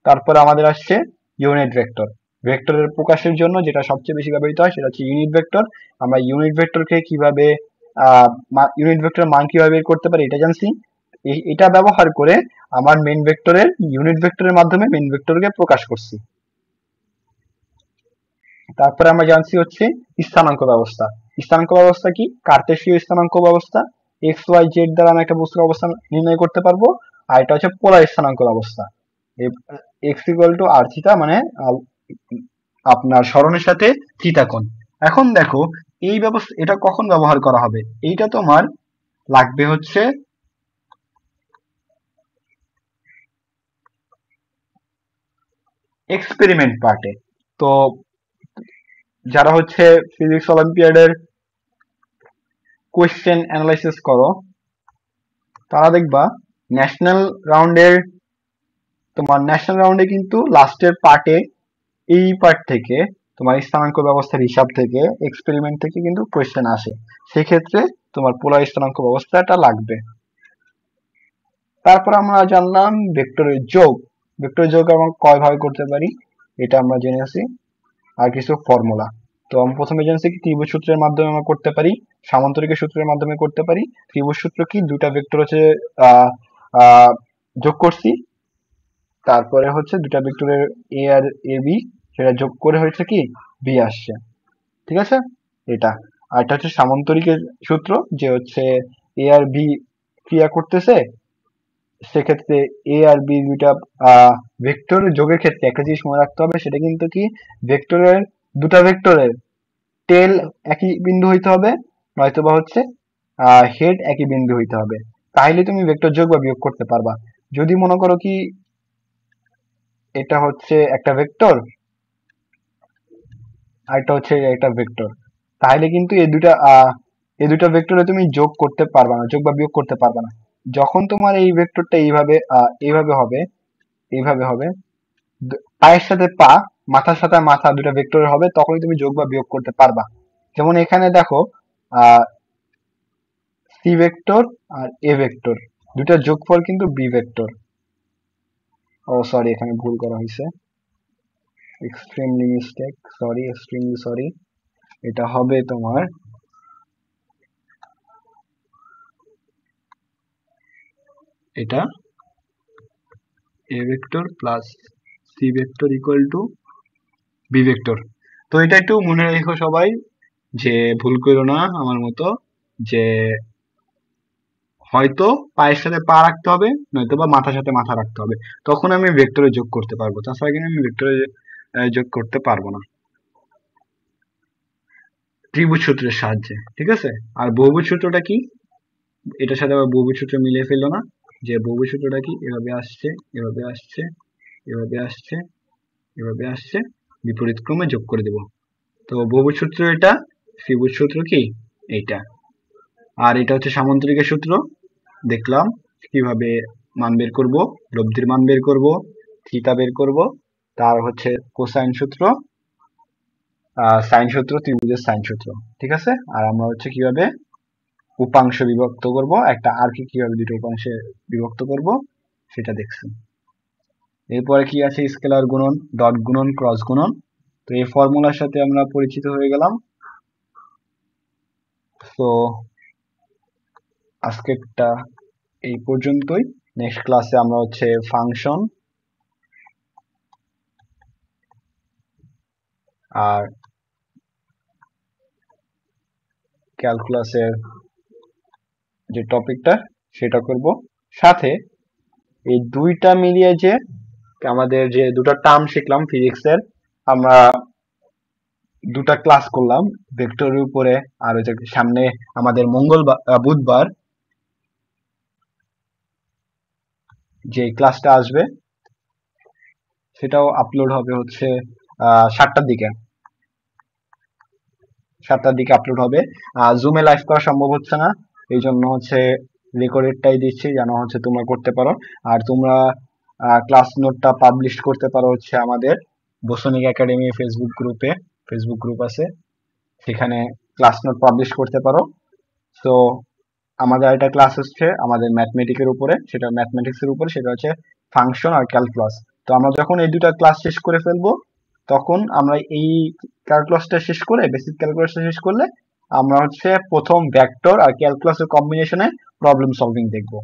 তারপরে আমাদের আসছে ইউনিট ভেক্টর। ভেক্টরের প্রকাশের জন্য যেটা সবচেয়ে বেশি ব্যবহৃত হয় সেটা হচ্ছে ইউনিট ভেক্টর। আমরা ইউনিট ভেক্টরকে কিভাবে ইউনিট ভেক্টরের মান কিভাবে বের করতে পারি এটা জানছি। এটা ব্যবহার করে আমার মেইন ভেক্টরের ইউনিট ভেক্টরের মাধ্যমে মেইন ভেক্টরকে প্রকাশ করছি। তারপরে আমরা জানছি হচ্ছে স্থানাঙ্ক ব্যবস্থা। স্থানাঙ্ক ব্যবস্থা কি, কার্তেশীয় স্থানাঙ্ক ব্যবস্থা। এক্স ওয়াই জেড দ্বারা আমি একটা বস্তুর অবস্থান নির্ণয় করতে পারবো। আর এটা হচ্ছে পোলার স্থানাঙ্ক ব্যবস্থা। X equal to R theta, মানে আপনার সরণের সাথে থিটা কোণ। এখন দেখো এই ব্যবস্থা, এটা কখন ব্যবহার করা হবে, এইটা তোমার লাগবে হচ্ছে এক্সপেরিমেন্ট পার্টে। তো যারা হচ্ছে ফিজিক্স অলিম্পিয়াডের কোয়েশ্চেন অ্যানালাইসিস করো, তারা দেখবা ন্যাশনাল রাউন্ডের, তোমার ন্যাশনাল রাউন্ডে কিন্তু লাস্টের পার্টে এই পার্ট থেকে তোমার স্থানাঙ্ক ব্যবস্থার হিসাব থেকে, এক্সপেরিমেন্ট থেকে কিন্তু কোয়েশ্চেন আসে। সেক্ষেত্রে তোমার পোলার স্থানাঙ্ক ব্যবস্থাটা লাগবে। তারপর আমরা জানলাম ভেক্টরের যোগ। ভেক্টরের যোগ আমরা কয় ভাবে করতে পারি এটা আমরা জেনেছি, আর কিছু ফর্মুলা। তো আমি প্রথমে জেনেছি কি ত্রিভুজ সূত্রের মাধ্যমে আমরা করতে পারি, সামান্তরিকের সূত্রের মাধ্যমে করতে পারি। ত্রিভুজ সূত্র কি, দুটা ভেক্টর হচ্ছে আহ আহ যোগ করছি, তারপরে হচ্ছে দুটা ভেক্টরের এ আর এ বি, সেটা যোগ করে হয়েছে কি বি আসছে। ঠিক আছে, এটা। আর এটা হচ্ছে সামান্তরিকের সূত্র, যে হচ্ছে এ আর বি ক্রিয়া করতেছে, সেক্ষেত্রে এ আর বি দুইটা ভেক্টর যোগের ক্ষেত্রে একটা জিনিস মনে রাখতে হবে, সেটা কিন্তু কি ভেক্টরের, দুটা ভেক্টরের টেল একই বিন্দু হইতে হবে, নয়তোবা হচ্ছে হেড একই বিন্দু হইতে হবে, তাহলে তুমি ভেক্টর যোগ বা বিয়োগ করতে পারবা। যদি মনে করো কি এটা হচ্ছে একটা ভেক্টর আর এটা হচ্ছে একটা ভেক্টর, তাহলে কিন্তু এই দুটা ভেক্টরে তুমি যোগ করতে পারবা না, যোগ বা বিয়োগ করতে পারবা না। যখন তোমার এই ভেক্টরটা এইভাবে হবে, এইভাবে হবে, পায়ের সাথে পা, মাথার সাথে মাথা দুটা ভেক্টরের হবে, তখনই তুমি যোগ বা বিয়োগ করতে পারবা। যেমন এখানে দেখো আহ সি ভেক্টর আর এ ভেক্টর দুটার যোগফল কিন্তু বি ভেক্টর। ও সরি, এখানে ভুল করা হয়েছে, extremely mistake, sorry, extremely sorry. এটা হবে তোমার এটা A vector plus C vector equal to B vector. তো এটা একটু মনে রেখো সবাই, যে ভুল করো না আমার মতো, যে হয়তো পায়ের সাথে পা রাখতে হবে, নয়তো বা মাথার সাথে মাথা রাখতে হবে, তখন আমি ভেক্টরে যোগ করতে পারবো, তাছাড়া কিন্তু আমি ভেক্টরে যোগ করতে পারবো না ত্রিভুজ সূত্রের সাহায্যে। ঠিক আছে, আর বহুভুজ সূত্রটা কি, এটার সাথে আবার বহুভুজ সূত্র মিলিয়ে ফেললো না, যে বহুভুজ সূত্রটা কি, এভাবে আসছে, এভাবে আসছে, এভাবে আসছে, এভাবে আসছে, বিপরীত ক্রমে যোগ করে দেব। তো বহুভুজ সূত্র এটা, ত্রিভুজ সূত্র কি এইটা। আর এটা হচ্ছে সামান্তরিকের সূত্র, দেখলাম কিভাবে মান বের করব, লব্ধির মান বের করব, থিটা বের করব, তার হচ্ছে কোসাইন সূত্র, সাইন সূত্র, ত্রিভুজের সাইন সূত্র। ঠিক আছে, আর আমরা হচ্ছে কিভাবে উপাংশ বিভক্ত করব, একটা আর কে কিভাবে দুটো উপাংশে বিভক্ত করব সেটা দেখছি। এরপরে কি আছে, স্কেলার গুণন, ডট গুণন, ক্রস গুণন। তো এই ফর্মুলার সাথে আমরা পরিচিত হয়ে গেলাম। তো আজকেরটা এই পর্যন্তই। নেক্সট ক্লাসে আমরা হচ্ছে ফাংশন আর ক্যালকুলাসের যে টপিকটা সেটা করব, সাথে এই দুইটা মিলিয়ে যে আমাদের যে দুটো টার্ম শিখলাম ফিজিক্সের, আমরা দুটা ক্লাস করলাম ভেক্টরের উপরে, আর ওই যে সামনে আমাদের বুধবার যে ক্লাসটা আসবে সেটাও আপলোড হবে হচ্ছে 7টার দিকে। 7টার দিকে আপলোড হবে। জুমে লাইভ করা সম্ভব হচ্ছে না, এই জন্য হচ্ছে রেকর্ডেডটাই দিচ্ছি যেন হচ্ছে তোমরা করতে পারো। আর তোমরা ক্লাস নোটটা পাবলিশ করতে পারো হচ্ছে আমাদের বসনিক একাডেমি ফেসবুক গ্রুপ আছে, সেখানে ক্লাস নোট পাবলিশ করতে পারো। তো আমাদের একটা ক্লাস হচ্ছে আমাদের ম্যাথমেটিক্সের উপরে, সেটা হচ্ছে ফাংশন আর ক্যালকুলাস। তো আমরা যখন এই দুটা ক্লাস শেষ করে ফেলবো, তখন আমরা এই ক্যালকুলাসটা শেষ করে, বেসিক ক্যালকুলাসটা শেষ করলে আমরা হচ্ছে প্রথম ভেক্টর আর ক্যালকুলাসের কম্বিনেশনে প্রবলেম সলভিং দেখব,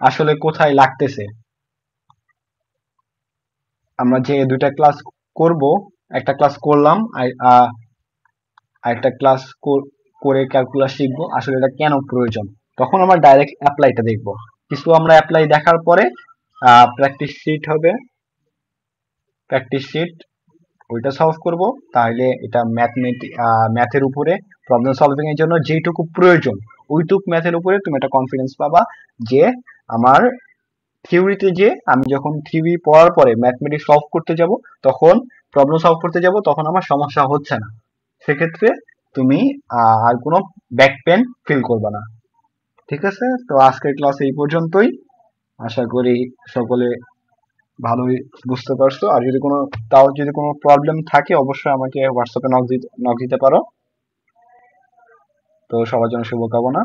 আসলে কোথায় লাগতেছে। আমরা যে দুইটা ক্লাস করব, একটা ক্লাস করলাম আর একটা ক্লাস করে ক্যালকুলাস শিখবো আসলে এটা কেন প্রয়োজন, তখন আমরা ডাইরেক্ট অ্যাপ্লাইটা দেখব। কিছু আমরা অ্যাপ্লাই দেখার পরে প্র্যাকটিস শিট হবে, প্র্যাকটিস শিট ওইটা সলভ করব। তাহলে এটা ম্যাথের উপরে প্রবলেম সলভিং এর জন্য যেটুকু প্রয়োজন ওইটুক ম্যাথের উপরে তুমি একটা কনফিডেন্স পাবা যে আমার থিওরিতে, যে আমি যখন থিওরি পড়ার পরে ম্যাথমেটিক্স সলভ করতে যাব, তখন প্রবলেম সলভ করতে যাব, তখন আমার সমস্যা হচ্ছে না। সেক্ষেত্রে তুমি আর কোনো ব্যাক পেন ফিল করবে না। ঠিক আছে, তো আজকের ক্লাস এই পর্যন্তই। আশা করি সকলে ভালোই বুঝতে পারছো। আর যদি কোনো প্রবলেম থাকে অবশ্যই আমাকে হোয়াটসঅ্যাপে নক দিতে পারো। তো সবার জন্য শুভকামনা।